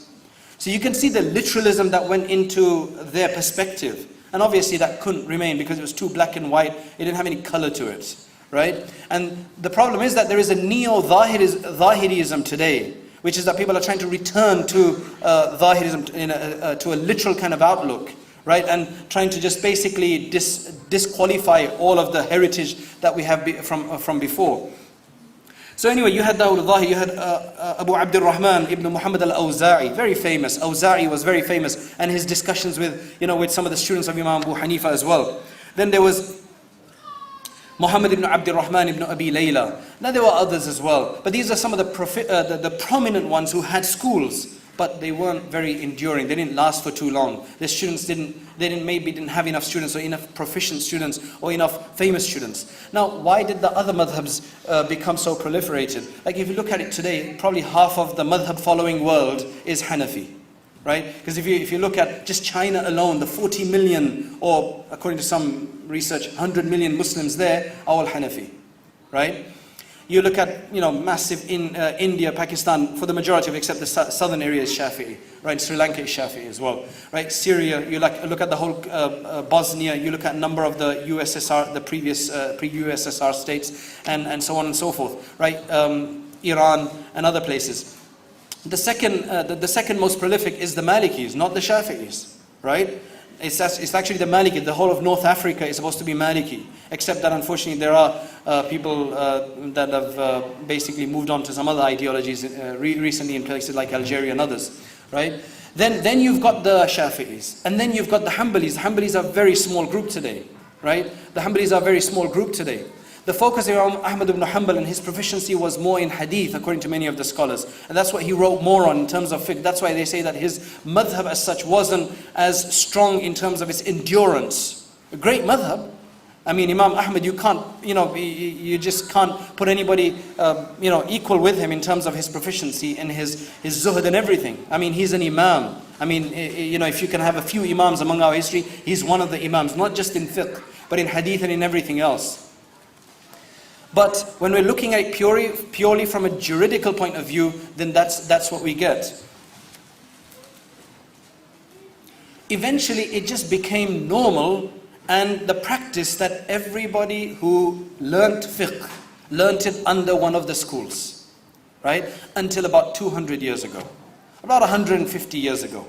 So you can see the literalism that went into their perspective. And obviously that couldn't remain because it was too black and white. It didn't have any color to it, right? And the problem is that there is a neo-Zahirism today, which is that people are trying to return to Zahirism, to a literal kind of outlook, right? And trying to just basically disqualify all of the heritage that we have from before. So anyway, you had Dawud al-Zahiri, you had Abu Rahman ibn Muhammad al-Awza'i, very famous. Awza'i was very famous, and his discussions with some of the students of Imam Abu Hanifa as well. Then there was Muhammad ibn Rahman ibn Abi Layla. Now there were others as well, but these are some of the prominent ones who had schools, but they weren't very enduring. They didn't last for too long. The students didn't have enough students or enough proficient students or enough famous students. Now, why did the other madhabs become so proliferated? Like if you look at it today, probably half of the madhab following world is Hanafi, right? Because if you look at just China alone, the 40 million, or according to some research, 100 million Muslims there are all Hanafi, right? You look at, massive in India, Pakistan, for the majority of, except the southern area is Shafi'i, right? Sri Lanka is Shafi'i as well, right? Syria, you look at the whole Bosnia, you look at a number of the USSR, the previous pre-USSR states, and so on and so forth, right? Iran and other places. The second most prolific is the Malikis, not the Shafi'is, right? It's actually the Maliki. The whole of North Africa is supposed to be Maliki, except that unfortunately there are people that have basically moved on to some other ideologies recently in places like Algeria and others, right? Then you've got the Shafi'is, and then you've got the Hanbalis. The Hanbalis are a very small group today, right? The Hanbalis are a very small group today. The focus of Imam Ahmad ibn Hanbal and his proficiency was more in hadith, according to many of the scholars. And that's what he wrote more on in terms of fiqh. That's why they say that his madhab as such wasn't as strong in terms of its endurance. A great madhab. I mean, Imam Ahmad, you can't, you just can't put anybody, equal with him in terms of his proficiency and his zuhud and everything. I mean, he's an imam. I mean, if you can have a few imams among our history, he's one of the imams, not just in fiqh, but in hadith and in everything else. But when we're looking at it purely from a juridical point of view, then that's what we get. Eventually, it just became normal and the practice that everybody who learnt fiqh, learnt it under one of the schools, right? Until about 200 years ago, about 150 years ago.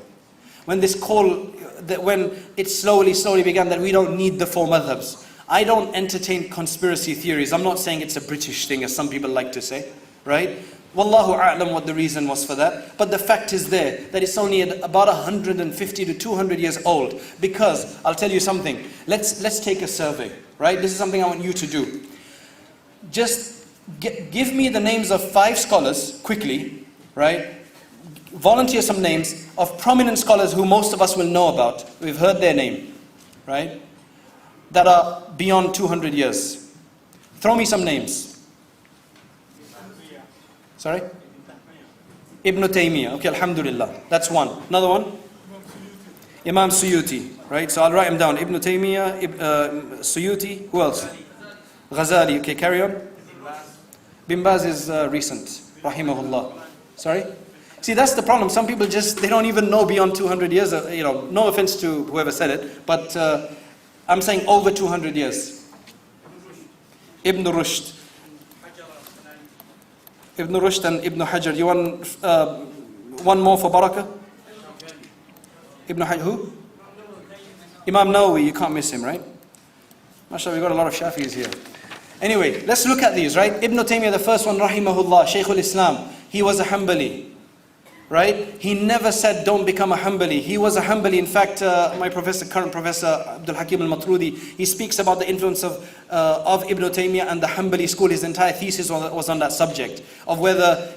When when it slowly began that we don't need the four madhabs. I don't entertain conspiracy theories. I'm not saying it's a British thing, as some people like to say, right? Wallahu a'lam what the reason was for that. But the fact is there, that it's only about 150 to 200 years old. Because, I'll tell you something, let's take a survey, right? This is something I want you to do. Just give me the names of 5 scholars, quickly, right? Volunteer some names of prominent scholars who most of us will know about. We've heard their name, right? That are beyond 200 years. Throw me some names. Sorry? Ibn Taymiyyah. Okay, alhamdulillah. That's one. Another one? Imam Suyuti. Right? So I'll write him down. Ibn Taymiyyah, Suyuti. Who else? Ghazali. Okay, carry on. Bin Baz is recent. Rahimahullah. Sorry? See, that's the problem. Some people they don't even know beyond 200 years. No offense to whoever said it, but I'm saying over 200 years. Ibn Rushd. Ibn Rushd and Ibn Hajar. You want one more for Barakah? Ibn Hajar, who? Imam Nawawi, you can't miss him, right? MashaAllah, we've got a lot of Shafi'is here. Anyway, let's look at these, right? Ibn Taymiyyah, the first one, Rahimahullah, Shaykhul Islam. He was a Hanbali. Right? He never said don't become a Hanbali. He was a Hanbali. In fact, my current professor, Abdul Hakim al-Matrudi, he speaks about the influence of Ibn Taymiyyah and the Hanbali school. His entire thesis was on that subject, of whether,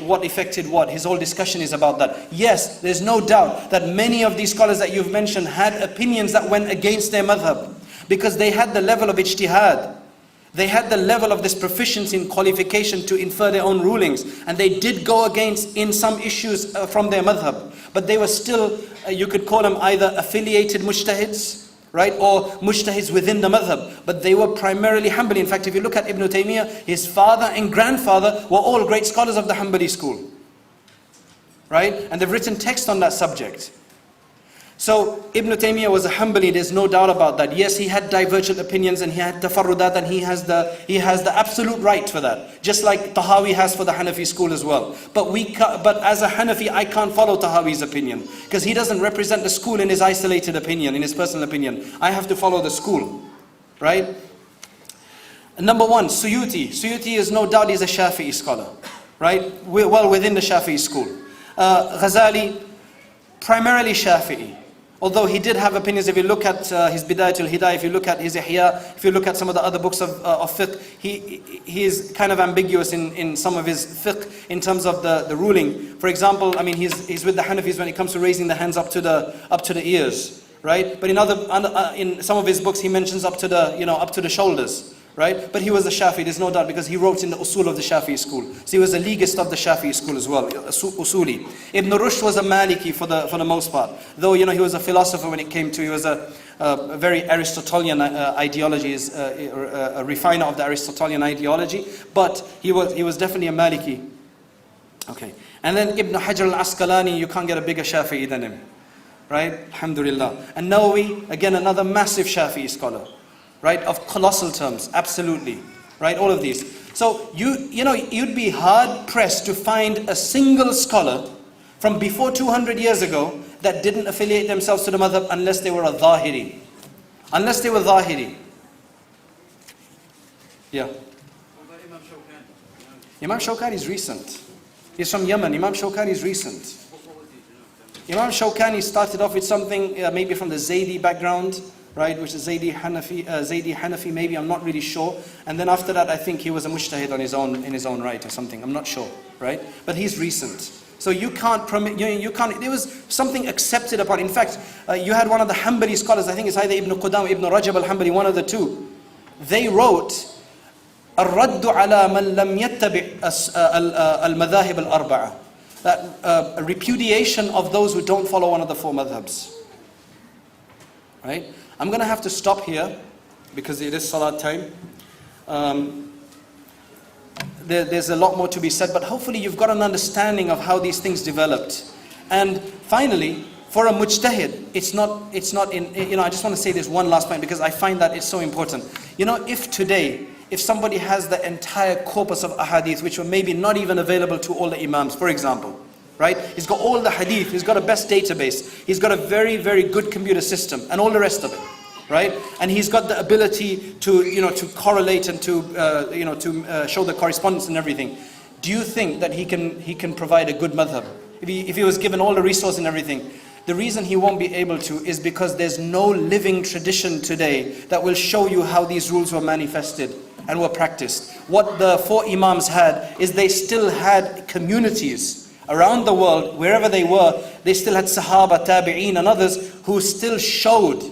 what affected what. His whole discussion is about that. Yes, there's no doubt that many of these scholars that you've mentioned had opinions that went against their madhab, because they had the level of ijtihad. They had the level of this proficiency in qualification to infer their own rulings. And they did go against in some issues from their madhab. But they were still, you could call them either affiliated mujtahids, right? Or mujtahids within the madhab. But they were primarily Hanbali. In fact, if you look at Ibn Taymiyyah, his father and grandfather were all great scholars of the Hanbali school. Right? And they've written text on that subject. So Ibn Taymiyyah was a Hanbali, there's no doubt about that. Yes, he had divergent opinions and he had tafarrudat, and he has the absolute right for that. Just like Tahawi has for the Hanafi school as well. But as a Hanafi, I can't follow Tahawi's opinion, because he doesn't represent the school in his isolated opinion, in his personal opinion. I have to follow the school, right? Number one, Suyuti. Suyuti is no doubt he's a Shafi'i scholar, right? Well within the Shafi'i school. Ghazali, primarily Shafi'i. Although he did have opinions. If you look at his Bidayatul Hidayah, if you look at his Ihya, if you look at some of the other books of fiqh, he is kind of ambiguous in some of his fiqh in terms of the ruling. For example, I mean, he's with the Hanafis when it comes to raising the hands up to the ears, right? But in some of his books, he mentions up to the shoulders, right? But he was a Shafi'i, there's no doubt, because he wrote in the usul of the Shafi'i school. So he was a legalist of the Shafi'i school as well, usuli. Ibn Rushd was a Maliki for the most part. Though, he was a philosopher when it came to, he was a very Aristotelian ideology, a refiner of the Aristotelian ideology. But he was definitely a Maliki. Okay. And then Ibn Hajar al-Asqalani, you can't get a bigger Shafi'i than him. Right? Alhamdulillah. And Nawawi, again, another massive Shafi'i scholar. Right? Of colossal terms. Absolutely. Right? All of these. So, you'd be hard pressed to find a single scholar from before 200 years ago that didn't affiliate themselves to the madhab unless they were a Zahiri. Unless they were Zahiri. Yeah. Imam Shawkani is recent. He's from Yemen. Imam Shawkani is recent. Imam Shawkani started off with something maybe from the Zaydi background, right, which is Zaydi Hanafi maybe, I'm not really sure. And then after that I think he was a mujtahid in his own right or something, I'm not sure, right? But he's recent. So you can't permit, there was something accepted upon. In fact, you had one of the Hanbali scholars, I think it's either Ibn Qudam, Ibn Rajab al-Hanbali, one of the two. They wrote, الرد على من لم يتبع المذاهب الأربعة. That a repudiation of those who don't follow one of the four madhabs. Right? I'm going to have to stop here because it is salat time. There's a lot more to be said, but hopefully you've got an understanding of how these things developed. And finally, for a mujtahid, it's not in, I just want to say this one last point because I find that it's so important. If somebody has the entire corpus of ahadith, which were maybe not even available to all the imams, for example, right? He's got all the hadith, he's got a best database, he's got a very, very good computer system, and all the rest of it, right? And he's got the ability to, to correlate and to show the correspondence and everything. Do you think that he can provide a good madhab? If he was given all the resource and everything, the reason he won't be able to is because there's no living tradition today that will show you how these rules were manifested and were practiced. What the four imams had is they still had communities around the world, wherever they were, they still had Sahaba, Tabi'een and others who still showed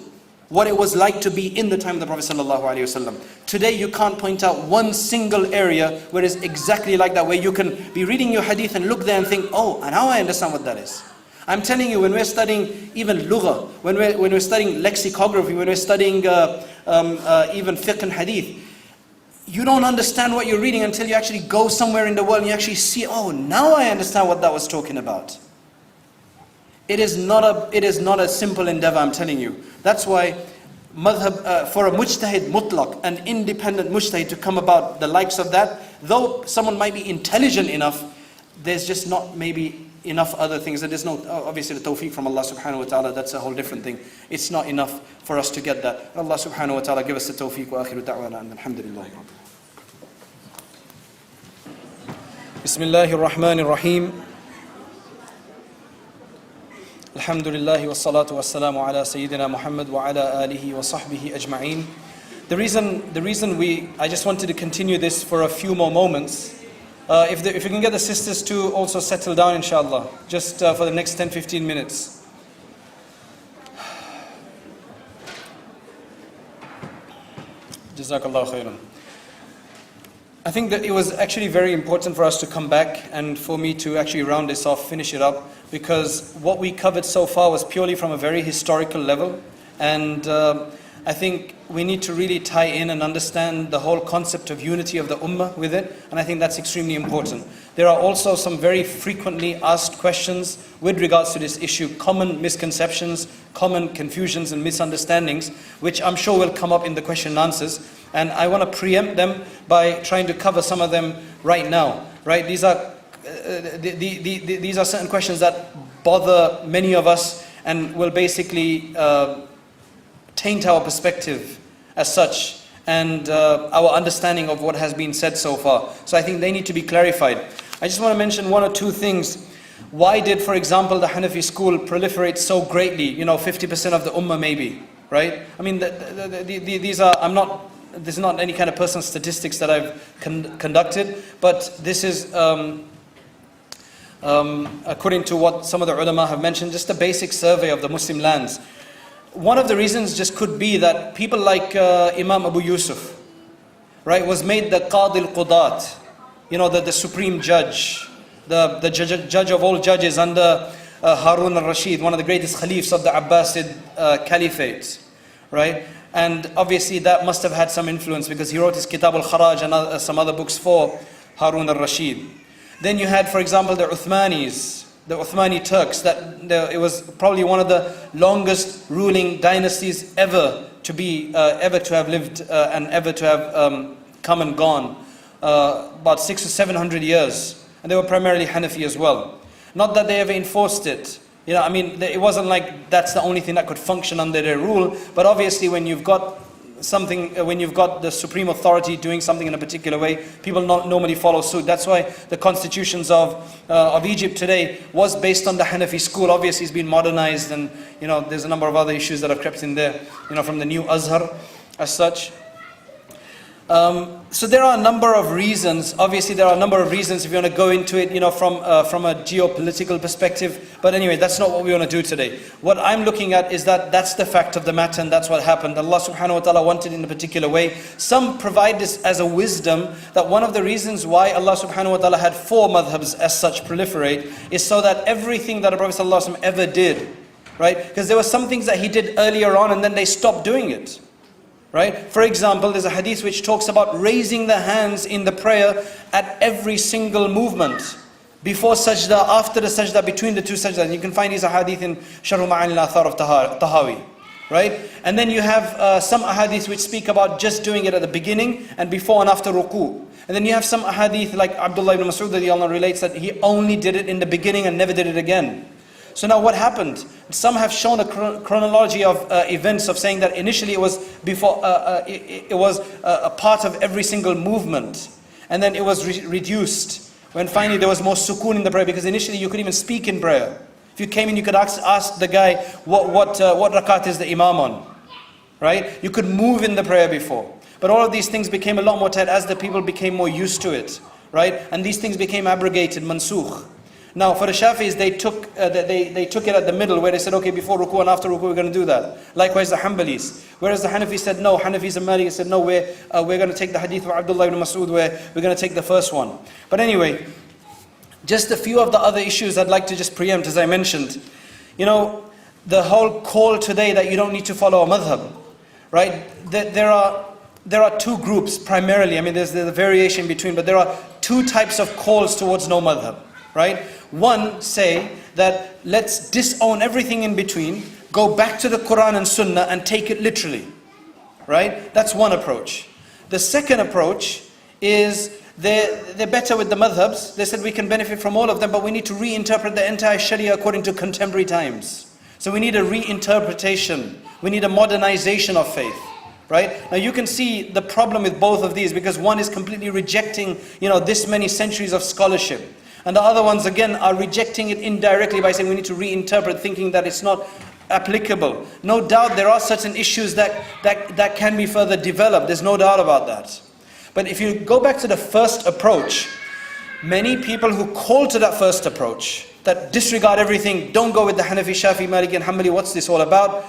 what it was like to be in the time of the Prophet ﷺ. Today you can't point out one single area where it's exactly like that, where you can be reading your hadith and look there and think, oh, and now I understand what that is. I'm telling you, when we're studying even lugha, when we're studying lexicography, when we're studying even fiqh and hadith, you don't understand what you're reading until you actually go somewhere in the world and you actually see, oh, now I understand what that was talking about. It is not a simple endeavor, I'm telling you. That's why madhab, for a mujtahid mutlaq, an independent mujtahid to come about the likes of that, though someone might be intelligent enough, there's just not maybe enough other things. And there's no, obviously the tawfiq from Allah subhanahu wa ta'ala, that's a whole different thing. It's not enough for us to get that. Allah subhanahu wa ta'ala give us the tawfiq wa akhiru da'wana and alhamdulillah. Bismillahir Rahmanir Rahim. Alhamdulillah wa salatu wa salamu ala Sayyidina Muhammad wa ala alihi wa sahbihi ajma'een. The reason I just wanted to continue this for a few more moments. If we can get the sisters to also settle down, inshallah, just for the next 10-15 minutes. Jazakallah khairan. I think that it was actually very important for us to come back and for me to actually round this off, finish it up, because what we covered so far was purely from a very historical level, and I think we need to really tie in and understand the whole concept of unity of the ummah with it, and I think that's extremely important. There are also some very frequently asked questions with regards to this issue, common misconceptions, common confusions and misunderstandings, which I'm sure will come up in the question and answers, and I want to preempt them by trying to cover some of them right now. Right? These are certain questions that bother many of us and will basically taint our perspective as such and our understanding of what has been said so far. So I think they need to be clarified. I just want to mention one or two things. Why did, for example, the Hanafi school proliferate so greatly? 50% of the ummah maybe, right? I mean, these are, this is not any kind of personal statistics that I've conducted, but this is according to what some of the ulama have mentioned, just a basic survey of the Muslim lands. One of the reasons just could be that people like Imam Abu Yusuf, right, was made the Qadi al-Qudat, the supreme judge, the judge of all judges under Harun al-Rashid, one of the greatest caliphs of the Abbasid Caliphate, right? And obviously that must have had some influence because he wrote his Kitab al-Kharaj and some other books for Harun al-Rashid. Then you had, for example, the Uthmanis, the Uthmani Turks. It was probably one of the longest ruling dynasties ever to have lived and ever to have come and gone. About 600 or 700 years. And they were primarily Hanafi as well. Not that they ever enforced it. It wasn't like that's the only thing that could function under their rule. But obviously when you've got the supreme authority doing something in a particular way, people normally follow suit. That's why the constitutions of Egypt today was based on the Hanafi school. Obviously it's been modernized, and there's a number of other issues that have crept in there, from the new Azhar as such. So there are a number of reasons. Obviously there are a number of reasons if you want to go into it, from a geopolitical perspective. But anyway, that's not what we want to do today. What I'm looking at is that's the fact of the matter, and that's what happened. Allah subhanahu wa ta'ala wanted in a particular way. Some provide this as a wisdom, that one of the reasons why Allah subhanahu wa ta'ala had 4 madhabs as such proliferate is so that everything that the Prophet sallallahu alaihi wasallam ever did, right? Because there were some things that he did earlier on and then they stopped doing it. Right? For example, there's a hadith which talks about raising the hands in the prayer at every single movement. Before sajda, after the sajda, between the two sajdas. And you can find these hadith in Sharh Ma'ani al-Athar of Tahawi. Right? And then you have some hadith which speak about just doing it at the beginning and before and after ruku'. And then you have some hadith like Abdullah ibn Mas'ud relates that he only did it in the beginning and never did it again. So now what happened? Some have shown a chronology of events of saying that initially it was before it was a part of every single movement, and then it was reduced when finally there was more sukoon in the prayer, because initially you could even speak in prayer. If you came in, you could ask the guy what rakat is the imam on, right? You could move in the prayer before, but all of these things became a lot more tight as the people became more used to it, right? And these things became abrogated, mansukh. Now for the Shafis, they took it at the middle, where they said, okay, before ruku and after ruku we're going to do that. Likewise the Hanbalis. Whereas the Hanafis said no, Hanafis and Malikis said no, we're going to take the hadith of Abdullah ibn Mas'ud, where we're going to take the first one. But anyway, just a few of the other issues I'd like to just preempt, as I mentioned. The whole call today that you don't need to follow a madhab, right? There are 2 groups primarily. There's a variation between, but there are 2 types of calls towards no madhab, right? One say that let's disown everything in between, go back to the Quran and Sunnah and take it literally, right? That's one approach. The second approach is they're better with the madhabs. They said we can benefit from all of them, but we need to reinterpret the entire Sharia according to contemporary times. So we need a reinterpretation. We need a modernization of faith, right? Now you can see the problem with both of these, because one is completely rejecting, this many centuries of scholarship. And the other ones again are rejecting it indirectly by saying we need to reinterpret, thinking that it's not applicable. No doubt there are certain issues that can be further developed. There's no doubt about that. But if you go back to the first approach, many people who call to that first approach, that disregard everything, don't go with the Hanafi, Shafi, Maliki and Hanbali, what's this all about?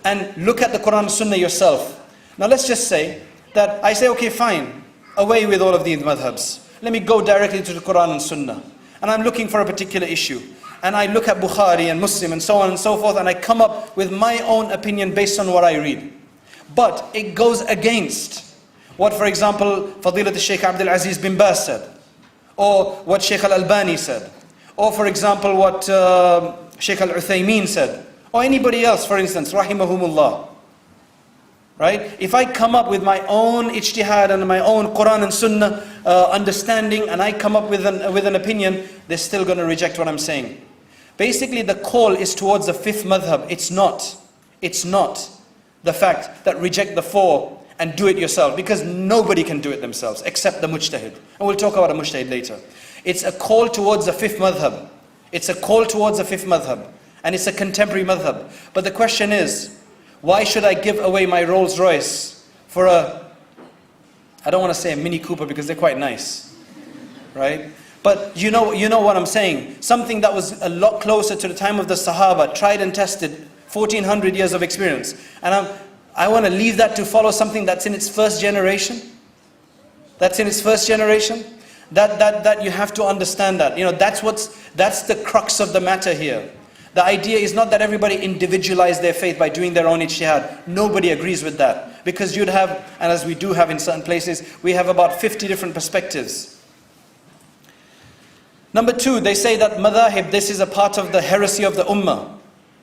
And look at the Quran and Sunnah yourself. Now let's just say that I say, okay, fine, away with all of these madhabs. Let me go directly to the Quran and Sunnah. And I'm looking for a particular issue. And I look at Bukhari and Muslim and so on and so forth, and I come up with my own opinion based on what I read. But it goes against what, for example, Fadilat al-Shaykh Abdul Aziz bin Baz said, or what Shaykh al-Albani said, or for example what Shaykh al-Uthaymeen said, or anybody else, for instance, rahimahumullah. Right? If I come up with my own ijtihad and my own Quran and Sunnah understanding, and I come up with an opinion, they're still going to reject what I'm saying. Basically the call is towards the 5th madhab. It's not the fact that reject the 4 and do it yourself, because nobody can do it themselves except the mujtahid. And we'll talk about a mujtahid later. It's a call towards the 5th madhab. It's a call towards the 5th madhab. And it's a contemporary madhab. But the question is, why should I give away my Rolls Royce for I don't want to say a Mini Cooper because they're quite nice, right? But you know what I'm saying. Something that was a lot closer to the time of the Sahaba, tried and tested, 1400 years of experience. And I want to leave that to follow something that's in its first generation? That's in its first generation. That you have to understand that. That's the crux of the matter here. The idea is not that everybody individualize their faith by doing their own ijtihad. Nobody agrees with that. Because you'd have, and as we do have in certain places, we have about 50 different perspectives. Number two, they say that madhahib, this is a part of the heresy of the ummah.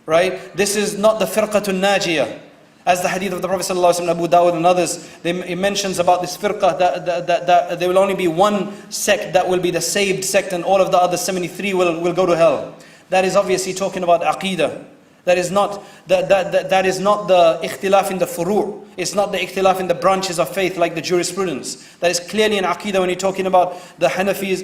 Right? This is not the firqatun najiyah. As the hadith of the Prophet ﷺ, Abu Dawud and others, it mentions about this firqah that there will only be one sect that will be the saved sect, and all of the other 73 will go to hell. That is obviously talking about aqeedah. That is not the ikhtilaf in the furu'. It's not the ikhtilaf in the branches of faith like the jurisprudence. That is clearly in aqeedah when you're talking about the Hanafis,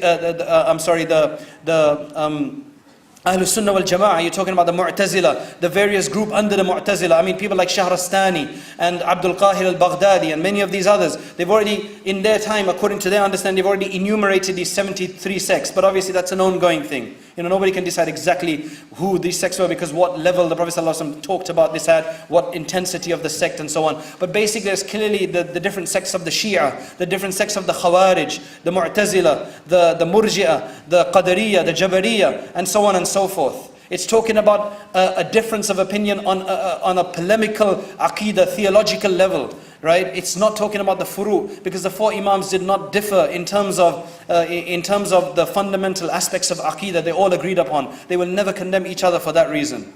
Ahlul Sunnah wal Jama'ah, you're talking about the Mu'tazila, the various group under the Mu'tazila. I mean, people like Shahrastani and Abdul Qahir al-Baghdadi and many of these others, they've already, in their time, according to their understanding, they've already enumerated these 73 sects. But obviously that's an ongoing thing. Nobody can decide exactly who these sects were, because what level the Prophet ﷺ talked about this at, what intensity of the sect and so on. But basically there's clearly the different sects of the Shia, the different sects of the Khawarij, the Mu'tazila, the Murji'ah, the Qadariyah, the Jabariyah, and so on and so forth. It's talking about a difference of opinion on a polemical aqeedah, theological level. Right? It's not talking about the furu', because the four imams did not differ in terms of the fundamental aspects of aqeedah. They all agreed upon. They will never condemn each other for that reason.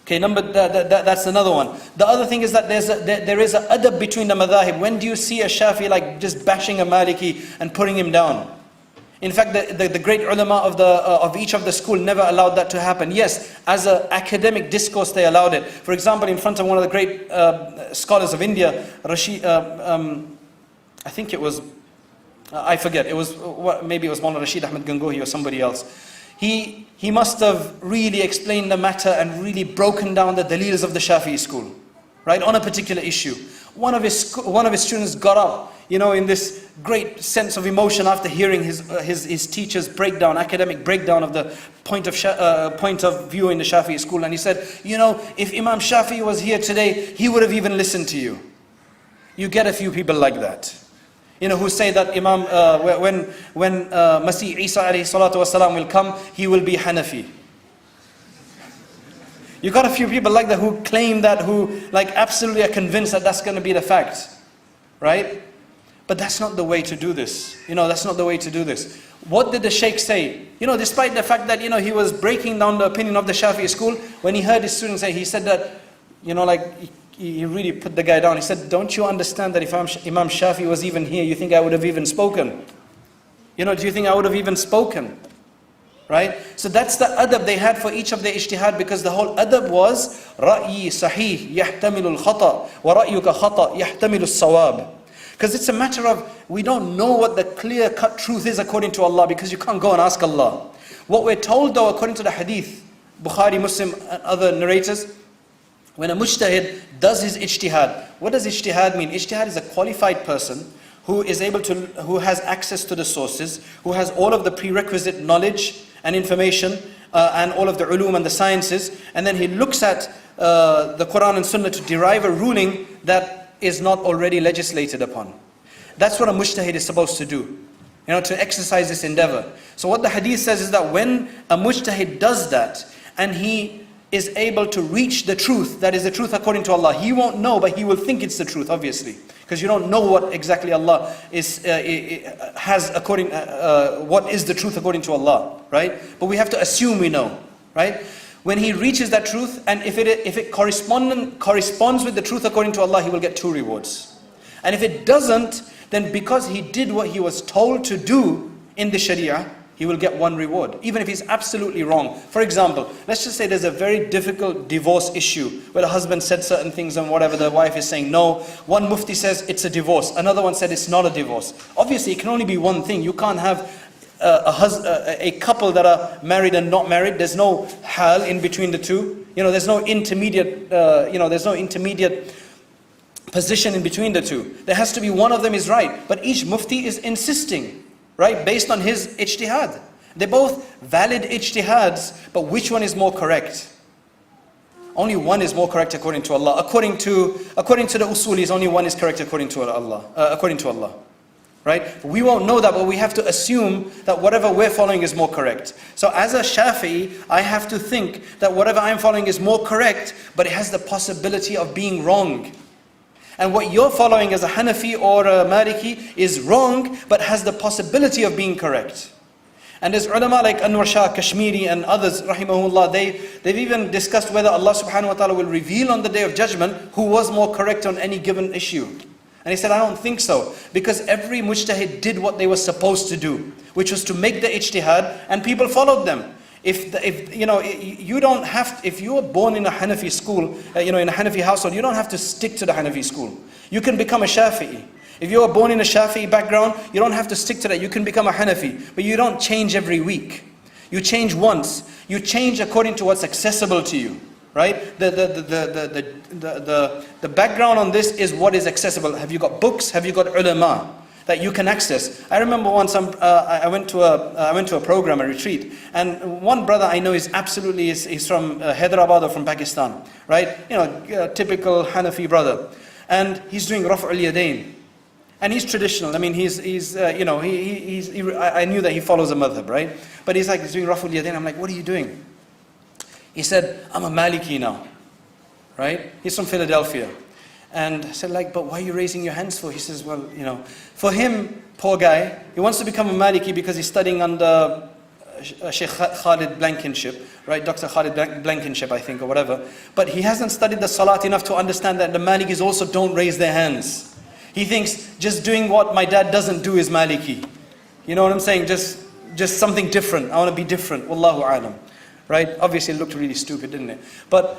Okay, that's another one. The other thing is that there is an adab between the madhahib. When do you see a Shafi like just bashing a Maliki and putting him down? In fact, the great ulama of each of the school never allowed that to happen. Yes, as an academic discourse they allowed it. For example, in front of one of the great scholars of India, Rashid, I think it was, I forget, maybe it was Maulana Rashid Ahmed Gangohi or somebody else. He must have really explained the matter and really broken down the dalils of the Shafi'i school, right, on a particular issue. One of his students got up, in this great sense of emotion after hearing his teacher's breakdown, academic breakdown of the point of view in the Shafi'i school, and he said, if Imam Shafi'i was here today, he would have even listened to you. You get a few people like that, who say that Imam, when Masih Isa alayhi salatu wasalam will come, he will be Hanafi. You got a few people like that who claim that, who absolutely are convinced that that's going to be the fact, right? But that's not the way to do this. That's not the way to do this. What did the Shaykh say? Despite the fact that, he was breaking down the opinion of the Shafi'i school, when he heard his students say, he said that, he really put the guy down. He said, don't you understand that if Imam Shafi'i was even here, you think I would have even spoken? Do you think I would have even spoken? Right? So that's the adab they had for each of their ijtihad, because the whole adab was ra'yi sahih yahtamilu al-khata wa ra'yuka khata yahtamilu al-sawab. Because it's a matter of, we don't know what the clear-cut truth is according to Allah, because you can't go and ask Allah. What we're told though, according to the hadith, Bukhari, Muslim and other narrators, when a mujtahid does his ijtihad, what does ijtihad mean? Ijtihad is a qualified person who has access to the sources, who has all of the prerequisite knowledge and information, and all of the ulum and the sciences, and then he looks at the Quran and Sunnah to derive a ruling that is not already legislated upon. That's what a mujtahid is supposed to do, to exercise this endeavor. So what the hadith says is that when a mujtahid does that, and he is able to reach the truth, that is the truth according to Allah, he won't know, but he will think it's the truth, obviously. Because you don't know what exactly Allah has according, what is the truth according to Allah, right? But we have to assume we know, right? When he reaches that truth, and if it corresponds with the truth according to Allah, he will get 2 rewards. And if it doesn't, then because he did what he was told to do in the Sharia, he will get 1 reward, even if he's absolutely wrong. For example, let's just say there's a very difficult divorce issue where the husband said certain things and whatever, the wife is saying no. One mufti says it's a divorce, another one said it's not a divorce. Obviously, it can only be one thing. You can't have a couple that are married and not married. There's no hal in between the two. There's no intermediate. There's no intermediate position in between the two. There has to be one of them is right. But each mufti is insisting, right, based on his ijtihad. They're both valid ijtihads, but which one is more correct? Only one is more correct according to Allah. According to the usulis, only one is correct according to Allah. Right? We won't know that, but we have to assume that whatever we're following is more correct. So as a Shafi'i, I have to think that whatever I'm following is more correct, but it has the possibility of being wrong. And what you're following as a Hanafi or a Maliki is wrong, but has the possibility of being correct. And there's ulama like Anwar Shah Kashmiri and others, rahimahullah, they've even discussed whether Allah subhanahu wa ta'ala will reveal on the Day of Judgment who was more correct on any given issue. And he said, I don't think so, because every mujtahid did what they were supposed to do, which was to make the ijtihad, and people followed them. If you were born in a Hanafi school, in a Hanafi household, you don't have to stick to the Hanafi school. You can become a Shafi'i. If you were born in a Shafi'i background, you don't have to stick to that. You can become a Hanafi, but you don't change every week. You change once. You change according to what's accessible to you. Right? The background on this is what is accessible. Have you got books? Have you got ulama that you can access? I remember once I went to a program, a retreat, and one brother I know is absolutely he's from Hyderabad or from Pakistan, right? Typical Hanafi brother, and he's doing Raf' al-Yadayn, and he's traditional. I mean, I knew that he follows a madhab, right? But he's doing Raf' al-Yadayn. I'm like, what are you doing? He said, I'm a Maliki now, right? He's from Philadelphia. And I said, but why are you raising your hands for? He says, well, for him, poor guy, he wants to become a Maliki because he's studying under Sheikh Khalid Blankenship, right? Dr. Khalid Blankenship, I think, or whatever. But he hasn't studied the Salat enough to understand that the Malikis also don't raise their hands. He thinks just doing what my dad doesn't do is Maliki. You know what I'm saying? Just something different. I want to be different. Wallahu a'lam. Right? Obviously it looked really stupid, didn't it? But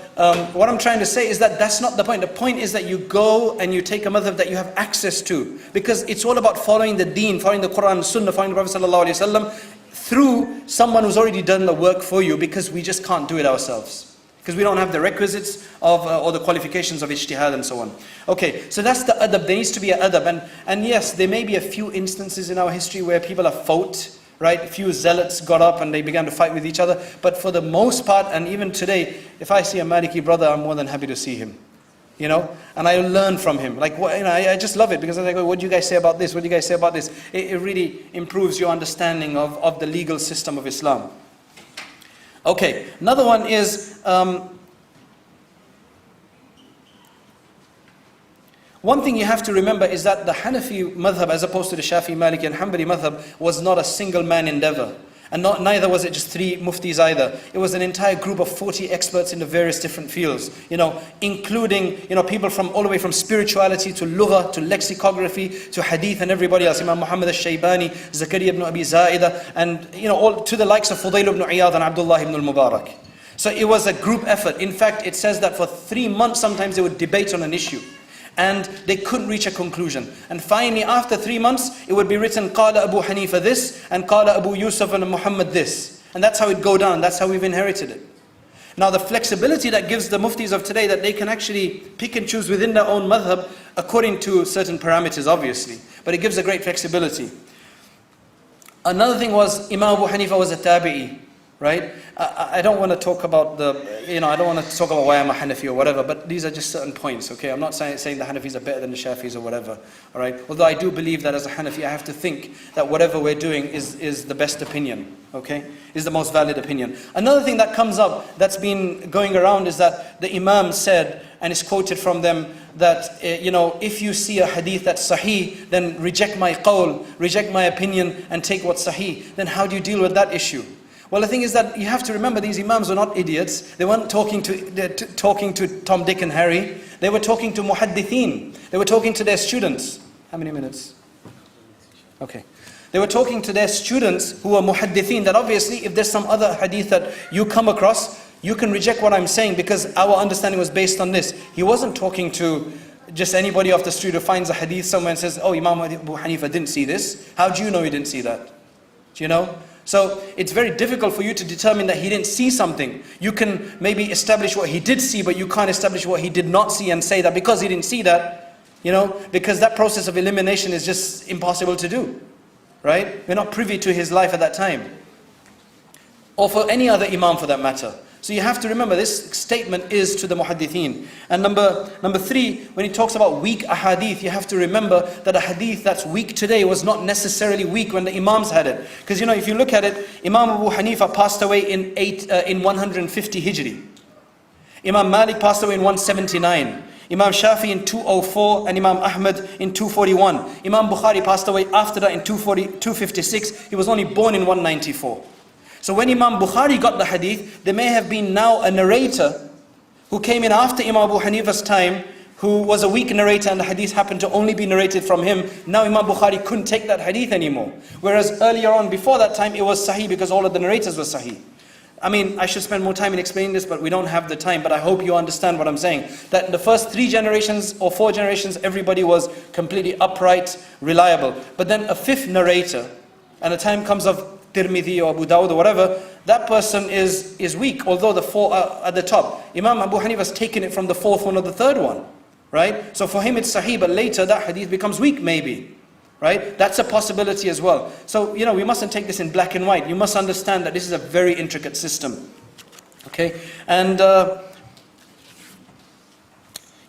what I'm trying to say is that that's not the point. The point is that you go and you take a madhab that you have access to. Because it's all about following the deen, following the Quran and Sunnah, following the Prophet ﷺ through someone who's already done the work for you, because we just can't do it ourselves. Because we don't have the requisites of or the qualifications of ijtihad and so on. Okay, so that's the adab. There needs to be an adab. And yes, there may be a few instances in our history where people have fought. Right? A few zealots got up and they began to fight with each other. But for the most part, and even today, if I see a Maliki brother, I'm more than happy to see him. And I learn from him. I just love it, because I'm like, what do you guys say about this? What do you guys say about this? It really improves your understanding of the legal system of Islam. Okay, another one is, one thing you have to remember is that the Hanafi madhab, as opposed to the Shafi'i, Maliki and Hanbali madhab, was not a single man endeavor. And neither was it just 3 muftis either. It was an entire group of 40 experts in the various different fields, including, people from all the way from spirituality to lugha, to lexicography, to hadith and everybody else. Imam Muhammad al-Shaybani, Zakaria ibn Abi Zaida, and, all to the likes of Fudayl ibn Iyad and Abdullah ibn al-Mubarak. So it was a group effort. In fact, it says that for 3 months sometimes they would debate on an issue. And they couldn't reach a conclusion. And finally, after 3 months, it would be written, Qala Abu Hanifa this, and Qala Abu Yusuf and Muhammad this. And that's how it go down. That's how we've inherited it. Now, the flexibility that gives the muftis of today, that they can actually pick and choose within their own madhab, according to certain parameters, obviously. But it gives a great flexibility. Another thing was, Imam Abu Hanifa was a tabi'i. Right? I don't want to talk about I don't want to talk about why I'm a Hanafi or whatever, but these are just certain points, okay? I'm not saying the Hanafis are better than the Shafis or whatever, all right? Although I do believe that as a Hanafi, I have to think that whatever we're doing is the best opinion, okay? Is the most valid opinion. Another thing that comes up that's been going around is that the Imam said, and it's quoted from them, that, if you see a hadith that's sahih, then reject my qawl, reject my opinion, and take what's sahih. Then how do you deal with that issue? Well, the thing is that you have to remember, these imams were not idiots. They weren't talking to Tom, Dick and Harry. They were talking to muhaddithin. They were talking to their students. How many minutes? Okay. They were talking to their students who were muhaddithin, that obviously if there's some other hadith that you come across, you can reject what I'm saying because our understanding was based on this. He wasn't talking to just anybody off the street who finds a hadith somewhere and says, oh, Imam Abu Hanifa didn't see this. How do you know he didn't see that? Do you know? So it's very difficult for you to determine that he didn't see something. You can maybe establish what he did see, but you can't establish what he did not see and say that because he didn't see that, because that process of elimination is just impossible to do, right? We're not privy to his life at that time. Or for any other imam for that matter. So you have to remember this statement is to the muhaddithin. And number three, when he talks about weak ahadith, you have to remember that a hadith that's weak today was not necessarily weak when the imams had it. Because if you look at it, Imam Abu Hanifa passed away in 150 Hijri. Imam Malik passed away in 179. Imam Shafi in 204 and Imam Ahmad in 241. Imam Bukhari passed away after that in 256. He was only born in 194. So when Imam Bukhari got the hadith, there may have been now a narrator who came in after Imam Abu Hanifa's time, who was a weak narrator, and the hadith happened to only be narrated from him. Now Imam Bukhari couldn't take that hadith anymore. Whereas earlier on, before that time, it was sahih because all of the narrators were sahih. I mean, I should spend more time in explaining this, but we don't have the time. But I hope you understand what I'm saying. That in the first 3 generations or 4 generations, everybody was completely upright, reliable. But then a 5th narrator, and the time comes of Tirmidhi or Abu Dawud or whatever, that person is weak, although the 4 are at the top. Imam Abu Hanifa has taken it from the 4th one or the 3rd one, right? So for him it's sahih, but later that hadith becomes weak maybe, right? That's a possibility as well. So, we mustn't take this in black and white. You must understand that this is a very intricate system, okay? And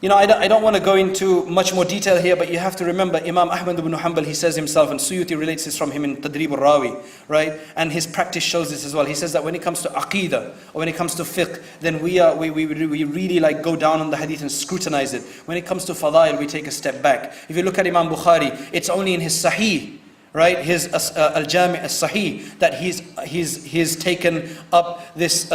I don't want to go into much more detail here, but you have to remember Imam Ahmad ibn Hanbal, he says himself, and Suyuti relates this from him in Tadrib al-Rawi, right? And his practice shows this as well. He says that when it comes to aqidah, or when it comes to fiqh, then we really go down on the hadith and scrutinize it. When it comes to fadail, we take a step back. If you look at Imam Bukhari, it's only in his sahih, right, his al-Jami' al-Sahih, that he's taken up this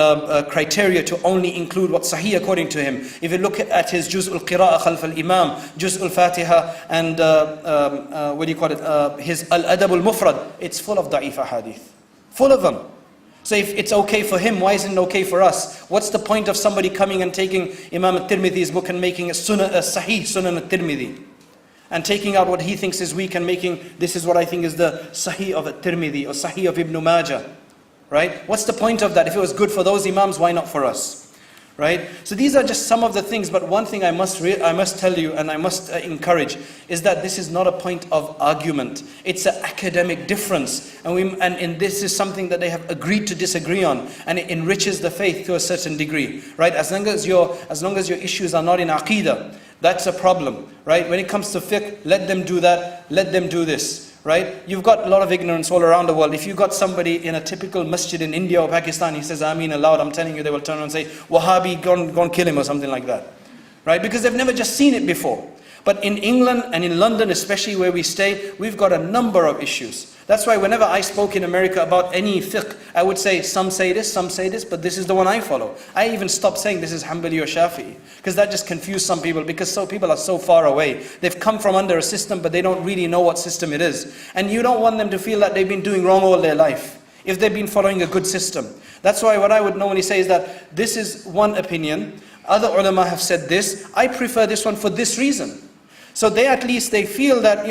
criteria to only include what's sahih according to him. If you look at his Juz al-Qira'ah khalf al-Imam, Juz al-Fatiha, and his al-Adab al-Mufrad, it's full of da'if hadith. Full of them. So if it's okay for him, why isn't it okay for us? What's the point of somebody coming and taking Imam al-Tirmidhi's book and making a sahih Sunan al-Tirmidhi? And taking out what he thinks is weak and making, this is what I think is the Sahih of At-Tirmidhi or Sahih of Ibn Majah, right? What's the point of that? If it was good for those imams, why not for us, right? So these are just some of the things, but one thing I must tell you and I must encourage is that this is not a point of argument. It's an academic difference, and this is something that they have agreed to disagree on, and it enriches the faith to a certain degree, right? As long as your issues are not in aqidah, that's a problem, right? When it comes to fiqh, let them do that, let them do this, right? You've got a lot of ignorance all around the world. If you've got somebody in a typical masjid in India or Pakistan, he says Ameen aloud, I'm telling you, they will turn around and say, Wahhabi, go and kill him or something like that, right? Because they've never just seen it before. But in England and in London, especially where we stay, we've got a number of issues. That's why whenever I spoke in America about any fiqh, I would say, some say this, but this is the one I follow. I even stopped saying this is Hanbali or Shafi'i, because that just confused some people, because people are so far away. They've come from under a system, but they don't really know what system it is. And you don't want them to feel that they've been doing wrong all their life, if they've been following a good system. That's why what I would normally say is that this is one opinion, other ulama have said this, I prefer this one for this reason. So they feel that,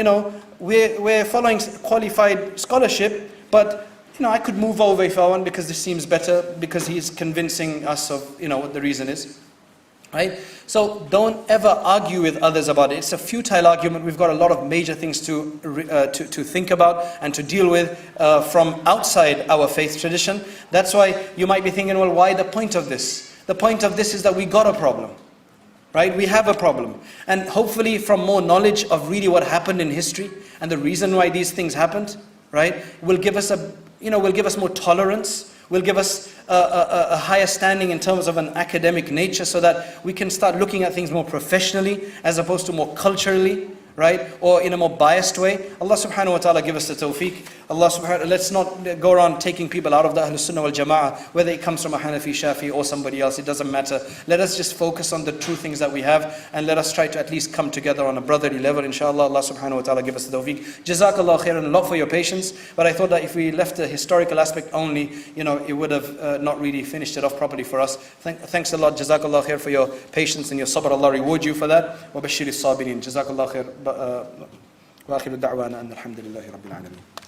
we're following qualified scholarship, but, I could move over if I want because this seems better, because he's convincing us of, what the reason is. Right? So don't ever argue with others about it. It's a futile argument. We've got a lot of major things to think about and to deal with from outside our faith tradition. That's why you might be thinking, well, why the point of this? The point of this is that we got a problem. Right? We have a problem. And hopefully from more knowledge of really what happened in history and the reason why these things happened, right, will give us more tolerance, will give us a higher standing in terms of an academic nature, so that we can start looking at things more professionally as opposed to more culturally, right, or in a more biased way. Allah subhanahu wa ta'ala give us the tawfiq. Let's not go around taking people out of the Ahlul Sunnah wal Jama'ah, whether it comes from a Hanafi, Shafi or somebody else, it doesn't matter. Let us just focus on the true things that we have, and let us try to at least come together on a brotherly level, inshallah. Allah subhanahu wa ta'ala give us the tawfiq. Jazakallah khairan a lot for your patience, but I thought that if we left the historical aspect only, it would have not really finished it off properly for us. Thanks a lot, Jazakallah khair for your patience and your sabr. Allah reward you for that. Wa bashiri sabirin. Jazakallah khair. وآخر دعوانا أن الحمد لله رب العالمين.